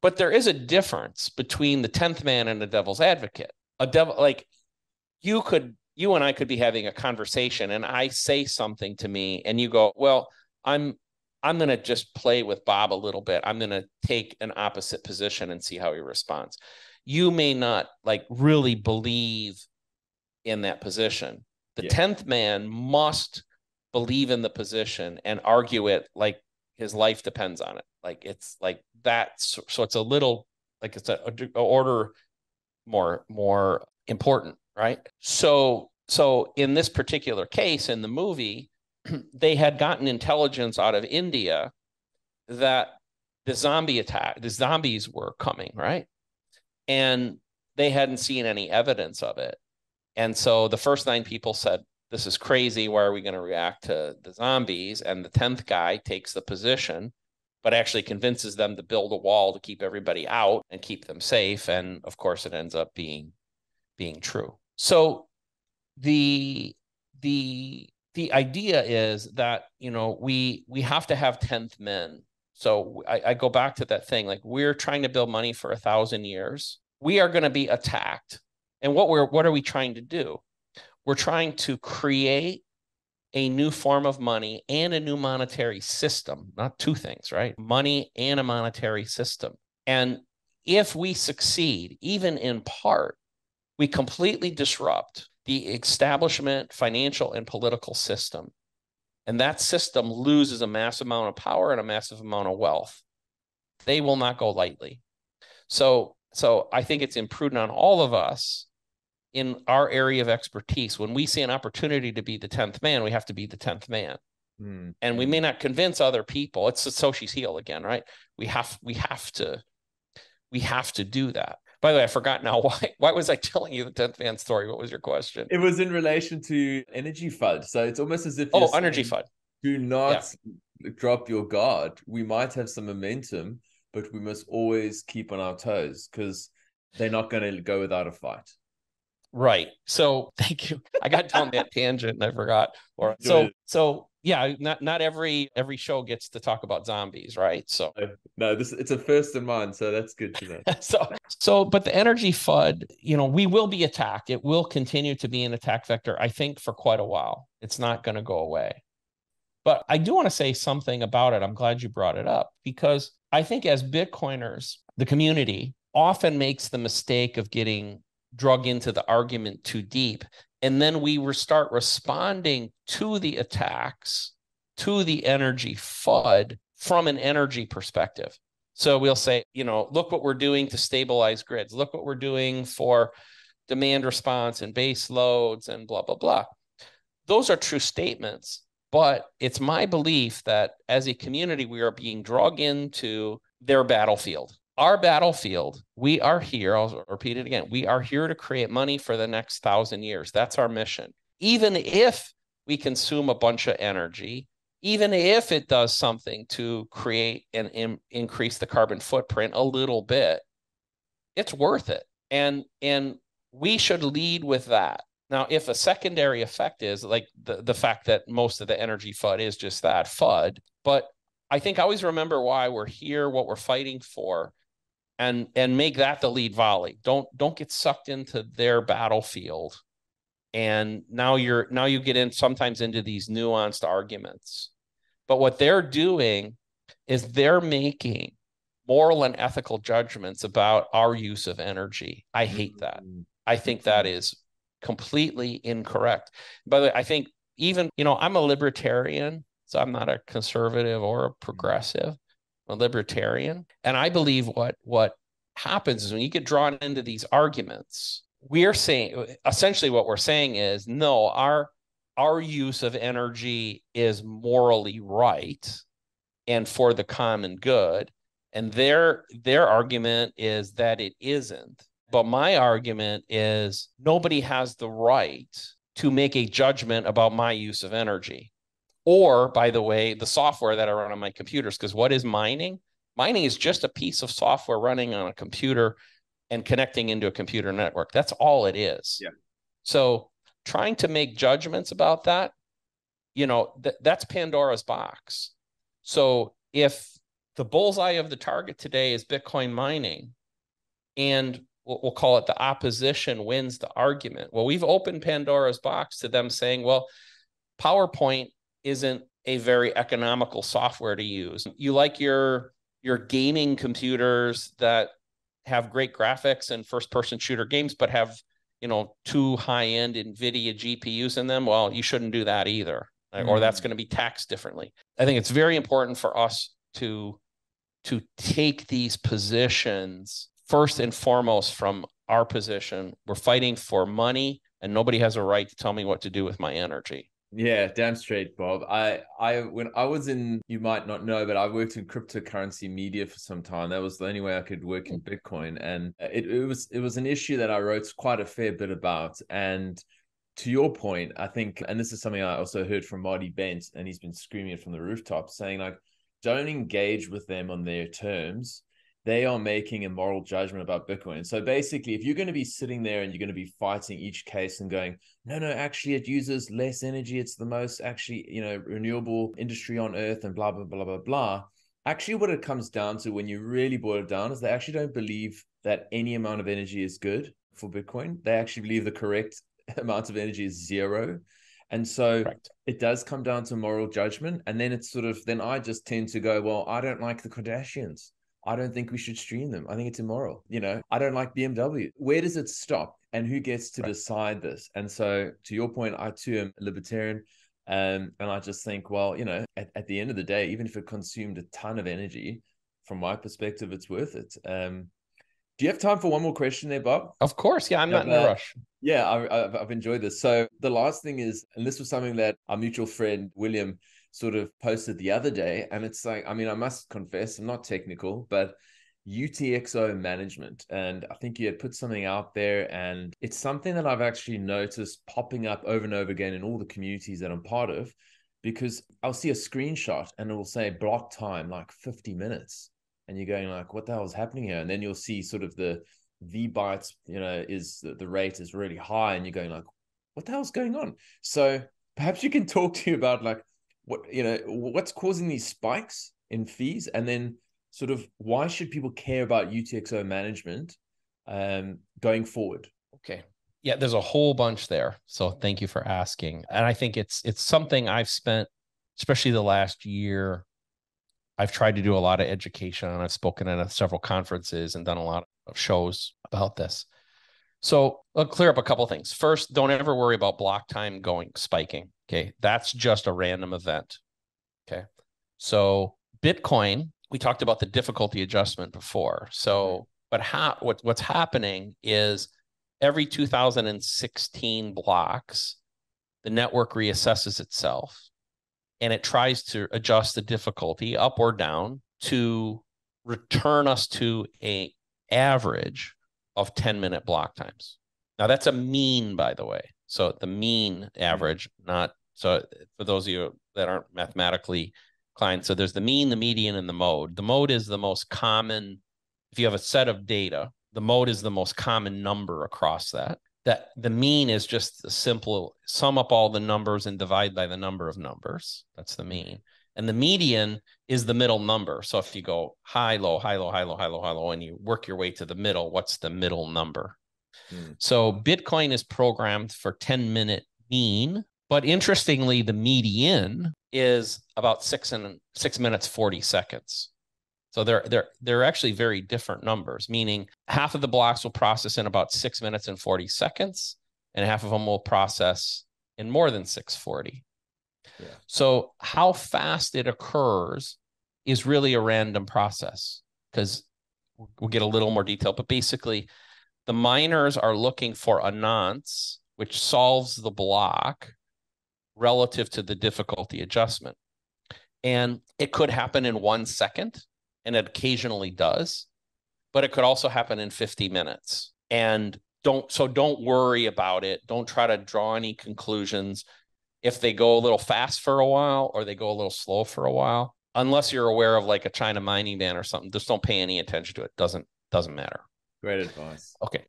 E: But there is a difference between the 10th man and the devil's advocate. A devil, like, you could you and I could be having a conversation and I say something to me and you go, well, I'm going to just play with Bob a little bit. I'm going to take an opposite position and see how he responds. You may not like really believe in that position. The 10th man must believe in the position and argue it like his life depends on it. Like it's like that. So it's a little like it's a order more important, right? So in this particular case in the movie, they had gotten intelligence out of India that the zombies were coming, right? And they hadn't seen any evidence of it. And so the first 9 people said, this is crazy. Why are we going to react to the zombies? And the 10th guy takes the position, but actually convinces them to build a wall to keep everybody out and keep them safe. And of course, it ends up being true. So the idea is that, we have to have 10th men. So I go back to that thing, like we're trying to build money for 1,000 years. We are going to be attacked. And what are we trying to do? We're trying to create a new form of money and a new monetary system, not two things, right? Money and a monetary system. And if we succeed, even in part, we completely disrupt the establishment, financial, and political system. And that system loses a massive amount of power and a massive amount of wealth. They will not go lightly. So I think it's imprudent on all of us in our area of expertise. When we see an opportunity to be the 10th man, we have to be the 10th man. And we may not convince other people. It's Satoshi's heel again, right? We have to do that. By the way, I forgot now why was I telling you the 10th man story? What was your question?
D: It was in relation to energy FUD. So it's almost as if
E: energy FUD.
D: Do not drop your guard. We might have some momentum, but we must always keep on our toes because they're not going to go without a fight.
E: Right. So thank you. I got down that tangent and I forgot. So yeah, not every show gets to talk about zombies, right? So
D: no, it's a first in mind, so that's good to
E: know. But the energy FUD, we will be attacked. It will continue to be an attack vector, I think, for quite a while. It's not going to go away. But I do want to say something about it. I'm glad you brought it up because I think as Bitcoiners, the community often makes the mistake of getting drug into the argument too deep. And then we start responding to the attacks, to the energy FUD from an energy perspective. So we'll say, look what we're doing to stabilize grids. Look what we're doing for demand response and base loads and blah, blah, blah. Those are true statements. But it's my belief that as a community, we are being dragged into their battlefield. Our battlefield, we are here, I'll repeat it again, we are here to create money for the next 1,000 years. That's our mission. Even if we consume a bunch of energy, even if it does something to create and increase the carbon footprint a little bit, it's worth it. And we should lead with that. Now, if a secondary effect is like the fact that most of the energy FUD is just that FUD, but I think always remember why we're here, what we're fighting for, and make that the lead volley. Don't get sucked into their battlefield. And now you get in sometimes into these nuanced arguments. But what they're doing is they're making moral and ethical judgments about our use of energy. I hate that. I think that is completely incorrect. By the way, I think even, I'm a libertarian, so I'm not a conservative or a progressive, I'm a libertarian. And I believe what happens is when you get drawn into these arguments, we're saying, essentially what we're saying is, no, our use of energy is morally right and for the common good. And their argument is that it isn't. But my argument is nobody has the right to make a judgment about my use of energy. Or, by the way, the software that I run on my computers, because what is mining? Mining is just a piece of software running on a computer and connecting into a computer network. That's all it is.
D: Yeah.
E: So trying to make judgments about that, that's Pandora's box. So if the bullseye of the target today is Bitcoin mining, and we'll call it the opposition wins the argument. Well, we've opened Pandora's box to them saying, well, PowerPoint isn't a very economical software to use. You like your gaming computers that have great graphics and first-person shooter games, but have, two high-end NVIDIA GPUs in them. Well, you shouldn't do that either, or that's going to be taxed differently. I think it's very important for us to take these positions first and foremost from our position. We're fighting for money, and nobody has a right to tell me what to do with my energy.
D: Yeah, damn straight, Bob. When I was in, you might not know, but I worked in cryptocurrency media for some time. That was the only way I could work in Bitcoin, and it was an issue that I wrote quite a fair bit about. And to your point, I think, and this is something I also heard from Marty Bent, and he's been screaming it from the rooftops, saying like, don't engage with them on their terms. They are making a moral judgment about Bitcoin. So basically, if you're going to be sitting there and you're going to be fighting each case and going, no, actually it uses less energy. It's the most actually, renewable industry on earth and blah, blah, blah, blah, blah. Actually, what it comes down to when you really boil it down is they actually don't believe that any amount of energy is good for Bitcoin. They actually believe the correct amount of energy is zero. And so It does come down to moral judgment. And then it's then I just tend to go, well, I don't like the Kardashians. I don't think we should stream them. I think it's immoral. I don't like BMW. Where does it stop? And who gets to decide this? And so to your point, I too am a libertarian. And I just think, well, at the end of the day, even if it consumed a ton of energy, from my perspective, it's worth it. Do you have time for one more question there, Bob?
E: Of course. Yeah, I'm not in a rush.
D: Yeah, I've enjoyed this. So the last thing is, and this was something that our mutual friend, William, sort of posted the other day. And it's like, I must confess, I'm not technical, but UTXO management. And I think you had put something out there, and it's something that I've actually noticed popping up over and over again in all the communities that I'm part of, because I'll see a screenshot and it will say block time, like 50 minutes. And you're going like, what the hell is happening here? And then you'll see sort of the V bytes, is the rate is really high. And you're going like, what the hell's going on? So perhaps you can talk to you about like, what's causing these spikes in fees, and then sort of why should people care about UTXO management going forward?
E: Okay. Yeah, there's a whole bunch there. So thank you for asking. And I think it's something I've spent, especially the last year, I've tried to do a lot of education, and I've spoken at several conferences and done a lot of shows about this. So I'll clear up a couple of things. First, don't ever worry about block time spiking. Okay. That's just a random event. Okay. So Bitcoin, we talked about the difficulty adjustment before. So, but what's happening is every 2016 blocks, the network reassesses itself, and it tries to adjust the difficulty up or down to return us to an average of 10-minute block times. Now that's a mean, by the way. So the mean average, not, so for those of you that aren't mathematically inclined, so there's the mean, the median, and the mode. The mode is the most common. If you have a set of data, the mode is the most common number across that. That the mean is just the simple sum up all the numbers and divide by the number of numbers. That's the mean. And the median is the middle number. So if you go high, low, high, low, high, low, high, low, high, low, and you work your way to the middle, what's the middle number? So Bitcoin is programmed for 10-minute mean, but interestingly, the median is about 6 minutes, 40 seconds. So they're actually very different numbers, meaning half of the blocks will process in about 6 minutes and 40 seconds, and half of them will process in more than 640. Yeah. So how fast it occurs is really a random process, because we'll get a little more detail, but basically the miners are looking for a nonce, which solves the block relative to the difficulty adjustment. And it could happen in 1 second. And it occasionally does, but it could also happen in 50 minutes. And don't worry about it. Don't try to draw any conclusions. If they go a little fast for a while or they go a little slow for a while, unless you're aware of like a China mining ban or something, just don't pay any attention to it. Doesn't matter.
D: Great advice.
E: Okay.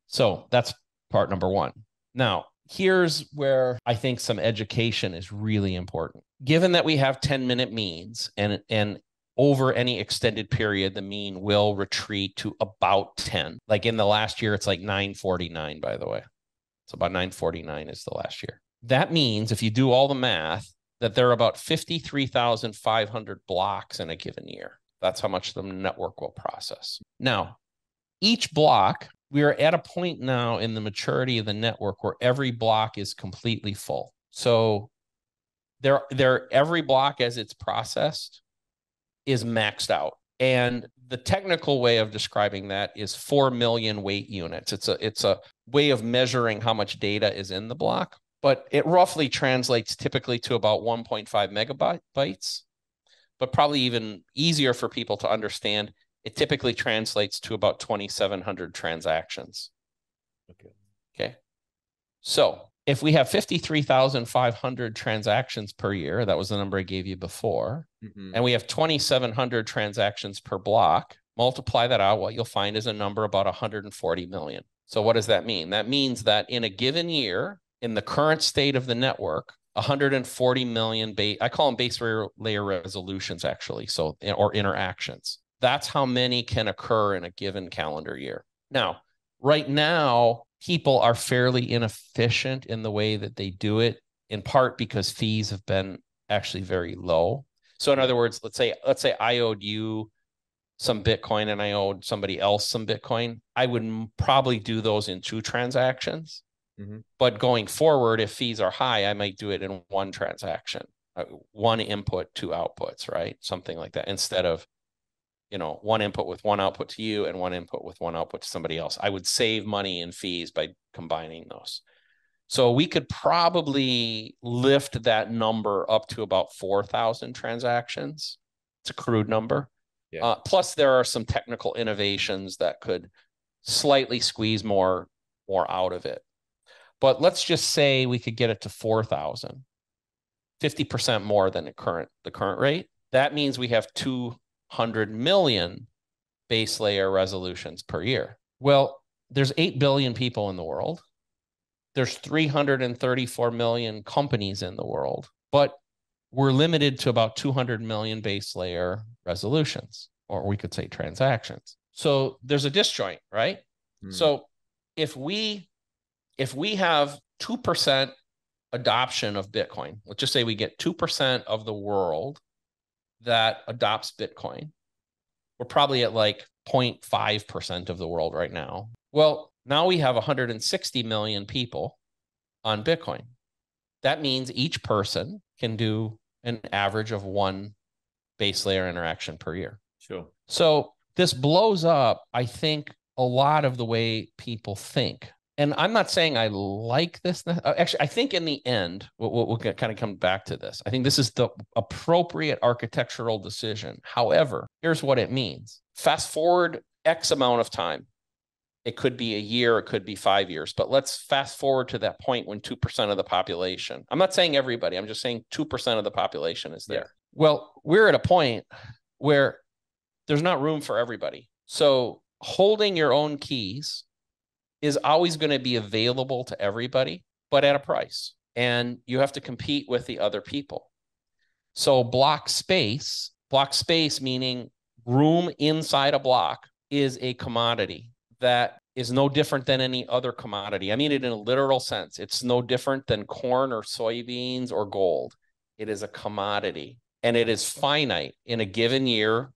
E: So that's part number one. Now, here's where I think some education is really important. Given that we have 10-minute means and over any extended period, the mean will retreat to about 10. Like in the last year, it's like 949, by the way. It's about 949 is the last year. That means if you do all the math, that there are about 53,500 blocks in a given year. That's how much the network will process. Now, each block, we are at a point now in the maturity of the network where every block is completely full. So every block as it's processed is maxed out. And the technical way of describing that is 4 million weight units. It's a way of measuring how much data is in the block, but it roughly translates typically to about 1.5 megabytes, but probably even easier for people to understand. It typically translates to about 2,700 transactions. Okay. So if we have 53,500 transactions per year, that was the number I gave you before, and we have 2,700 transactions per block, multiply that out, what you'll find is a number about 140 million. So what does that mean? That means that in a given year, in the current state of the network, 140 million, I call them base layer resolutions actually, so, or interactions. That's how many can occur in a given calendar year. Now, right now, people are fairly inefficient in the way that they do it, in part because fees have been actually very low. So in other words, let's say I owed you some Bitcoin and I owed somebody else some Bitcoin. I would probably do those in 2 transactions. But going forward, if fees are high, I might do it in 1 transaction, 1 input, 2 outputs, right? Something like that, instead of 1 input with 1 output to you and 1 input with 1 output to somebody else. I would save money in fees by combining those. So we could probably lift that number up to about 4,000 transactions. It's a crude number. Yeah. Plus, there are some technical innovations that could slightly squeeze more out of it. But let's just say we could get it to 4,000, 50% more than the current rate. That means we have 200 million base layer resolutions per year. Well, there's 8 billion people in the world. There's 334 million companies in the world, but we're limited to about 200 million base layer resolutions, or we could say transactions. So there's a disjoint, right? So if we have 2% adoption of Bitcoin, let's just say we get 2% of the world that adopts Bitcoin. We're probably at like 0.5% of the world right now. Well, now we have 160 million people on Bitcoin. That means each person can do an average of 1 base layer interaction per year.
D: Sure.
E: So this blows up, I think, a lot of the way people think. And I'm not saying I like this. Actually, I think in the end, we'll kind of come back to this. I think this is the appropriate architectural decision. However, here's what it means. Fast forward X amount of time. It could be a year, it could be 5 years, but let's fast forward to that point when 2% of the population, I'm not saying everybody, I'm just saying 2% of the population is there. Yeah. Well, we're at a point where there's not room for everybody. So holding your own keys is always going to be available to everybody, but at a price. And you have to compete with the other people. So block space meaning room inside a block, is a commodity that is no different than any other commodity. I mean it in a literal sense. It's no different than corn or soybeans or gold. It is a commodity, and it is finite. In a given year,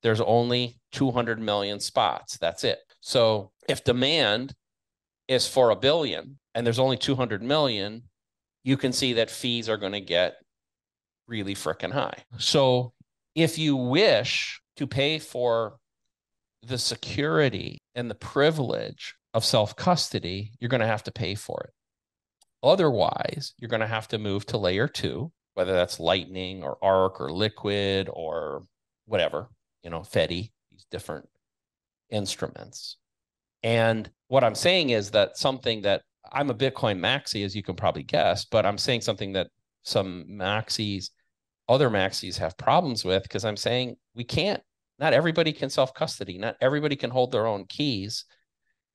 E: there's only 200 million spots. That's it. So if demand is for 1 billion and there's only 200 million, you can see that fees are going to get really freaking high. So if you wish to pay for the security and the privilege of self-custody, you're going to have to pay for it. Otherwise, you're going to have to move to layer 2, whether that's Lightning or Arc or Liquid or whatever, FEDI, these different instruments. And what I'm saying is that something that I'm a Bitcoin maxi, as you can probably guess, but I'm saying something that some other maxis have problems with, because I'm saying not everybody can self-custody. Not everybody can hold their own keys.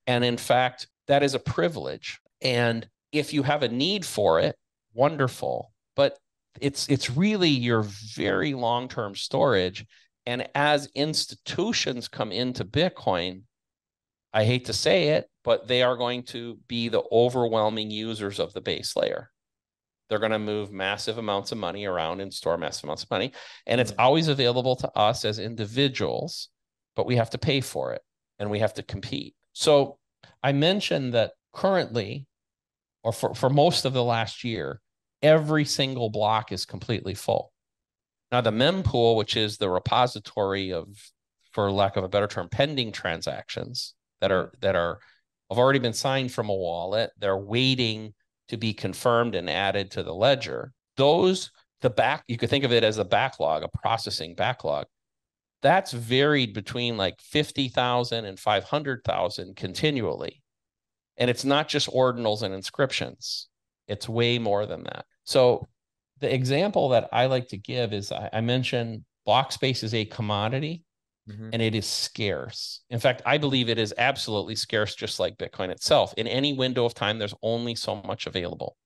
E: And in fact, that is a privilege. And if you have a need for it, wonderful. But it's really your very long-term storage. And as institutions come into Bitcoin, I hate to say it, but they are going to be the overwhelming users of the base layer. They're going to move massive amounts of money around and store massive amounts of money. And it's always available to us as individuals, but we have to pay for it and we have to compete. So I mentioned that currently, or for most of the last year, every single block is completely full. Now, the mempool, which is the repository of, for lack of a better term, pending transactions that have already been signed from a wallet, they're waiting to be confirmed and added to the ledger. You could think of it as a backlog, a processing backlog. That's varied between like 50,000 and 500,000 continually. And it's not just ordinals and inscriptions. It's way more than that. So the example that I like to give is I mentioned block space is a commodity and it is scarce. In fact, I believe it is absolutely scarce, just like Bitcoin itself. In any window of time, there's only so much available.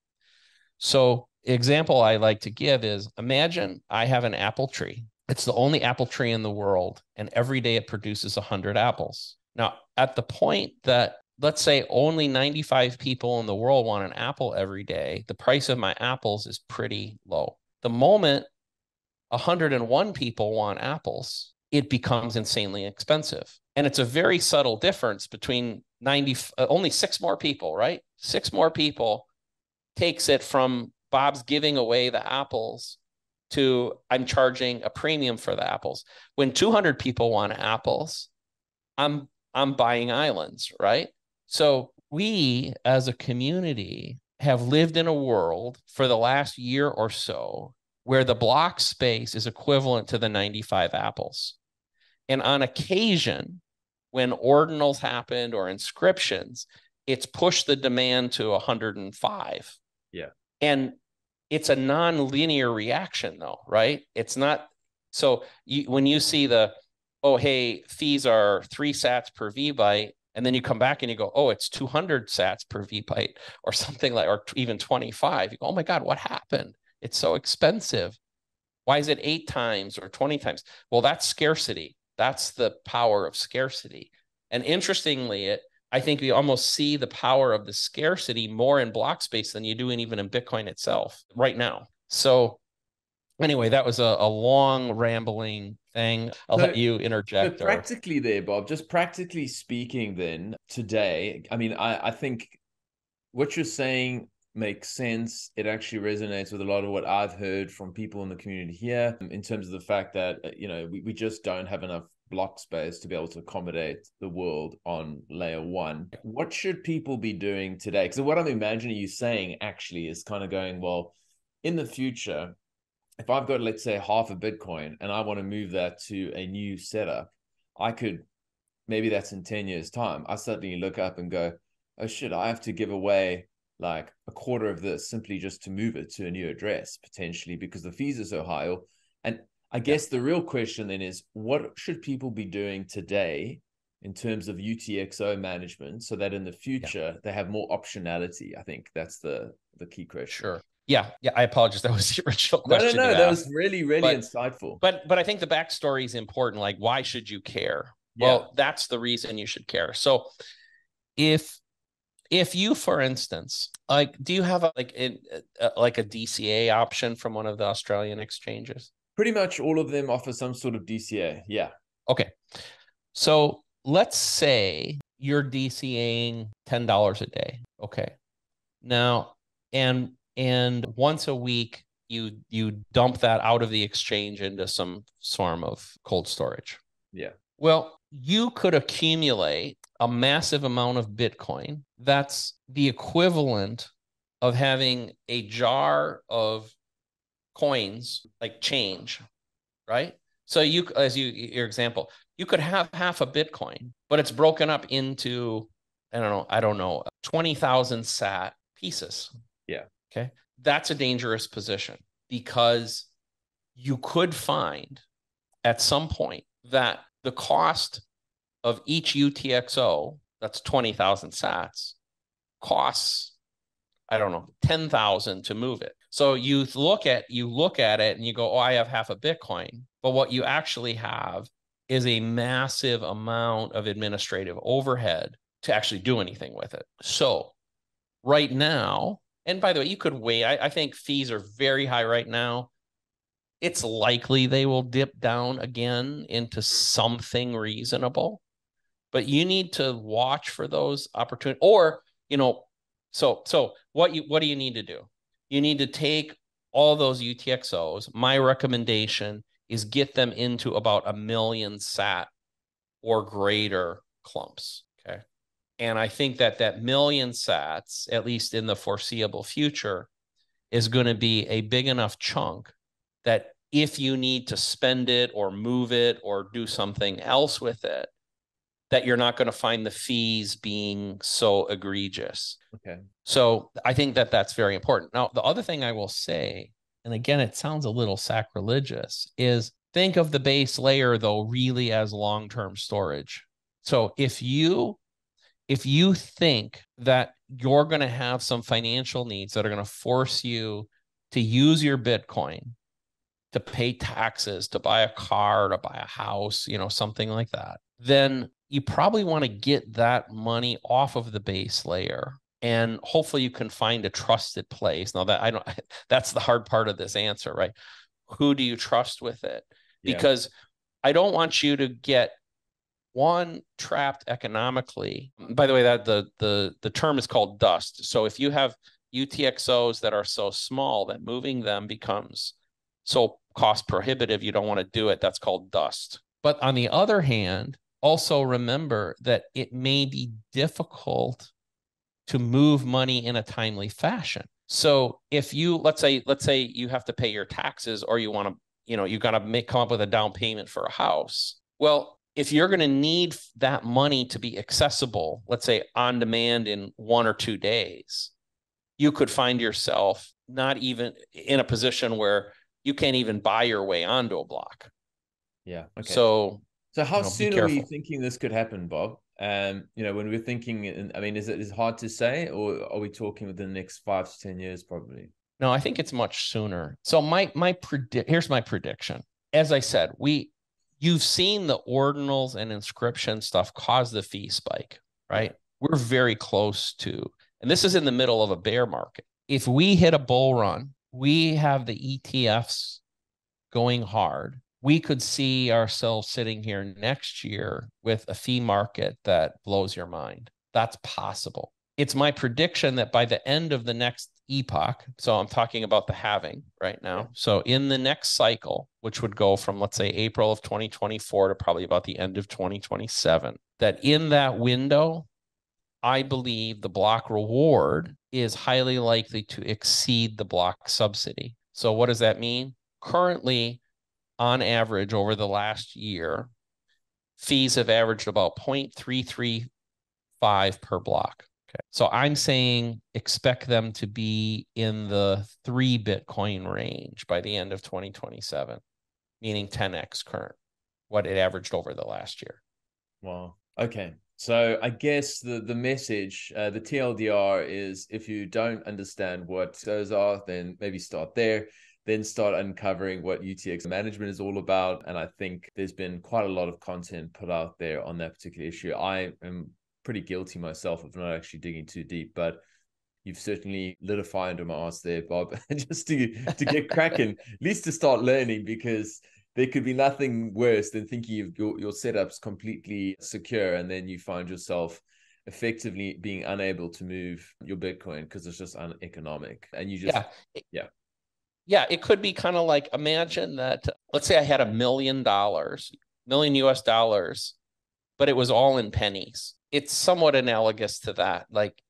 E: So example I like to give is, imagine I have an apple tree. It's the only apple tree in the world, and every day it produces 100 apples. Now, at the point that, let's say, only 95 people in the world want an apple every day, the price of my apples is pretty low. The moment 101 people want apples, it becomes insanely expensive. And it's a very subtle difference between only 6 more people, right? 6 more people takes it from Bob's giving away the apples to I'm charging a premium for the apples. When 200 people want apples, I'm buying islands, right? So we as a community have lived in a world for the last year or so where the block space is equivalent to the 95 apples. And on occasion, when ordinals happened or inscriptions, it's pushed the demand to 105.
D: Yeah.
E: And it's a non-linear reaction though, right? It's not. So when you see oh, hey, fees are 3 sats per VByte, and then you come back and you go, oh, it's 200 sats per VByte or something like, or even 25. You go, oh my God, what happened? It's so expensive. Why is it 8 times or 20 times? Well, that's scarcity. That's the power of scarcity. And interestingly, I think we almost see the power of the scarcity more in block space than you do even in Bitcoin itself right now. So anyway, that was a long rambling thing. I'll let you interject.
D: So practically there, Bob, just practically speaking then today, I mean, I think what you're saying makes sense. It actually resonates with a lot of what I've heard from people in the community here in terms of the fact that, we just don't have enough block space to be able to accommodate the world on layer 1. What should people be doing today? Because what I'm imagining you saying actually is kind of going, well, in the future, if I've got, let's say, half a Bitcoin and I want to move that to a new setup, I could, maybe that's in 10 years time, I suddenly look up and go, oh shit, I have to give away like a quarter of this simply just to move it to a new address potentially because the fees are so high. And I guess the real question then is, what should people be doing today in terms of UTXO management so that in the future they have more optionality? I think that's the key question.
E: Sure. Yeah. I apologize. That was the original question.
D: No. That was really insightful.
E: But I think the backstory is important. Like, why should you care? Well, that's the reason you should care. So if you, for instance, like, do you have a DCA option from one of the Australian exchanges?
D: Pretty much all of them offer some sort of DCA. Yeah.
E: Okay. So let's say you're DCAing $10 a day. Okay. Now, and once a week, you dump that out of the exchange into some form of cold storage.
D: Yeah.
E: Well, you could accumulate a massive amount of Bitcoin. That's the equivalent of having a jar of coins, like change, right? So your example, you could have half a Bitcoin, but it's broken up into, I don't know, 20,000 sat pieces.
D: Yeah.
E: Okay. That's a dangerous position because you could find at some point that the cost of each UTXO, that's 20,000 sats, costs, I don't know, 10,000 to move it. So you look at it and you go, oh, I have half a Bitcoin. But what you actually have is a massive amount of administrative overhead to actually do anything with it. So right now, and by the way, you could wait. I think fees are very high right now. It's likely they will dip down again into something reasonable, but you need to watch for those opportunities. Or, so what do you need to do? You need to take all those UTXOs. My recommendation is get them into about 1 million sat or greater clumps. Okay. And I think that 1 million sats, at least in the foreseeable future, is going to be a big enough chunk that if you need to spend it or move it or do something else with it, that you're not going to find the fees being so egregious.
D: Okay.
E: So I think that that's very important. Now, the other thing I will say, and again, it sounds a little sacrilegious, is think of the base layer, though, really as long-term storage. So if you think that you're going to have some financial needs that are going to force you to use your Bitcoin to pay taxes, to buy a car, to buy a house, something like that, then you probably want to get that money off of the base layer. And hopefully you can find a trusted place. Now that's the hard part of this answer, right? Who do you trust with it?
D: Yeah.
E: Because I don't want you to get one trapped economically. By the way, that the term is called dust. So if you have UTXOs that are so small that moving them becomes so cost prohibitive, you don't want to do it. That's called dust. But on the other hand, also remember that it may be difficult to move money in a timely fashion. So if you, let's say you have to pay your taxes, or you want to, you got to come up with a down payment for a house. Well, if you're going to need that money to be accessible, let's say on demand in 1 or 2 days, you could find yourself not even in a position where you can't even buy your way onto a block.
D: Yeah. Okay.
E: So
D: how soon are we thinking this could happen, Bob? When we're thinking, I mean, is it hard to say, or are we talking within the next 5 to 10 years, probably?
E: No, I think it's much sooner. So here's my prediction. As I said, you've seen the ordinals and inscription stuff cause the fee spike, right? Yeah. We're very close to, and this is in the middle of a bear market. If we hit a bull run, we have the ETFs going hard. We could see ourselves sitting here next year with a fee market that blows your mind. That's possible. It's my prediction that by the end of the next epoch, so I'm talking about the halving right now. Yeah. So in the next cycle, which would go from, let's say, April of 2024 to probably about the end of 2027, that in that window, I believe the block reward is highly likely to exceed the block subsidy. So what does that mean? Currently, on average, over the last year, fees have averaged about 0.335 per block. Okay. So I'm saying expect them to be in the 3 Bitcoin range by the end of 2027, meaning 10x current, what it averaged over the last year.
D: Wow. Okay. So I guess the message, the TLDR is, if you don't understand what those are, then maybe start there. Then start uncovering what UTXO management is all about. And I think there's been quite a lot of content put out there on that particular issue. I am pretty guilty myself of not actually digging too deep, but you've certainly lit a fire under my ass there, Bob, just to get cracking, at least to start learning, because there could be nothing worse than thinking your setup's completely secure, and then you find yourself effectively being unable to move your Bitcoin because it's just uneconomic. And you just,
E: Yeah, it could be kind of like, imagine that, let's say I had $1 million US dollars, but it was all in pennies. It's somewhat analogous to that. Like,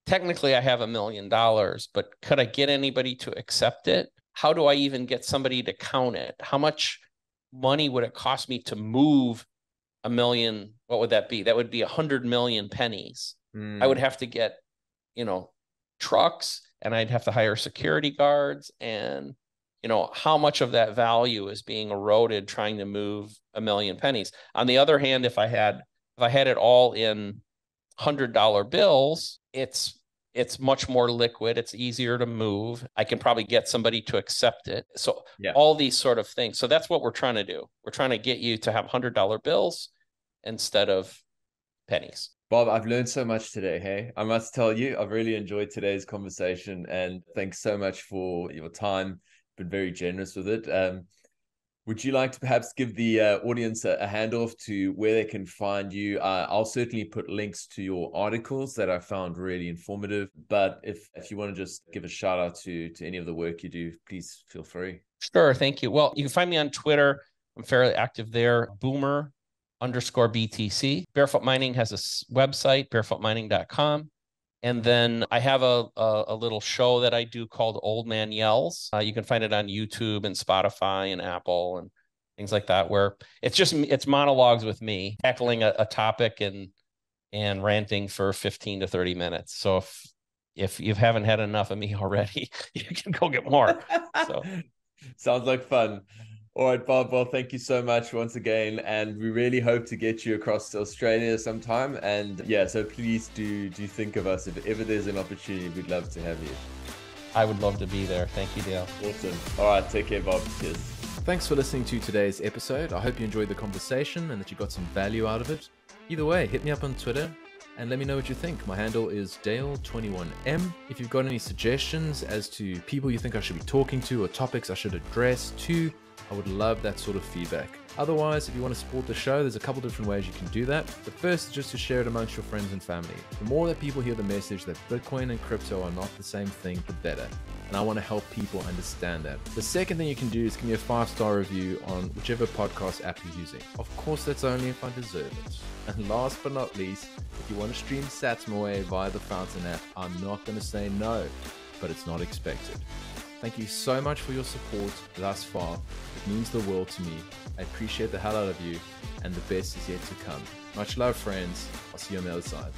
E: technically I have $1 million, but could I get anybody to accept it? How do I even get somebody to count it? How much money would it cost me to move 1 million? What would that be? That would be 100 million pennies. I would have to get, trucks, and I'd have to hire security guards, and how much of that value is being eroded trying to move 1 million pennies. On the other hand, if I had it all in $100 bills, it's It's much more liquid. It's easier to move. I can probably get somebody to accept it. So all these sort of things. So that's what we're trying to do. We're trying to get you to have $100 bills instead of pennies.
D: Bob, I've learned so much today. Hey, I must tell you, I've really enjoyed today's conversation, and thanks so much for your time. Been very generous with it. Would you like to perhaps give the audience a handoff to where they can find you? I'll certainly put links to your articles that I found really informative. But if you want to just give a shout out to any of the work you do, please feel free.
E: Sure. Thank you. Well, you can find me on Twitter. I'm fairly active there. Boomer_BTC. Barefoot Mining has a website, barefootmining.com. And then I have a little show that I do called Old Man Yells. You can find it on YouTube and Spotify and Apple and things like that, where it's monologues with me tackling a topic and ranting for 15 to 30 minutes. So if you haven't had enough of me already, you can go get more. So
D: sounds like fun. All right, Bob. Well, thank you so much once again. And we really hope to get you across to Australia sometime. And yeah, so please do think of us. If ever there's an opportunity, we'd love to have you.
E: I would love to be there. Thank you, Dale.
D: Awesome. All right, take care, Bob. Cheers.
C: Thanks for listening to today's episode. I hope you enjoyed the conversation and that you got some value out of it. Either way, hit me up on Twitter and let me know what you think. My handle is Dale21M. If you've got any suggestions as to people you think I should be talking to or topics I should address too, I would love that sort of feedback. Otherwise, if you want to support the show, there's a couple different ways you can do that. The first is just to share it amongst your friends and family. The more that people hear the message that Bitcoin and crypto are not the same thing, the better. And I want to help people understand that. The second thing you can do is give me a 5-star review on whichever podcast app you're using. Of course, that's only if I deserve it. And last but not least, if you want to stream sats my way via the Fountain app, I'm not going to say no, but it's not expected. Thank you so much for your support thus far. It means the world to me. I appreciate the hell out of you, and the best is yet to come. Much love, friends. I'll see you on the other side.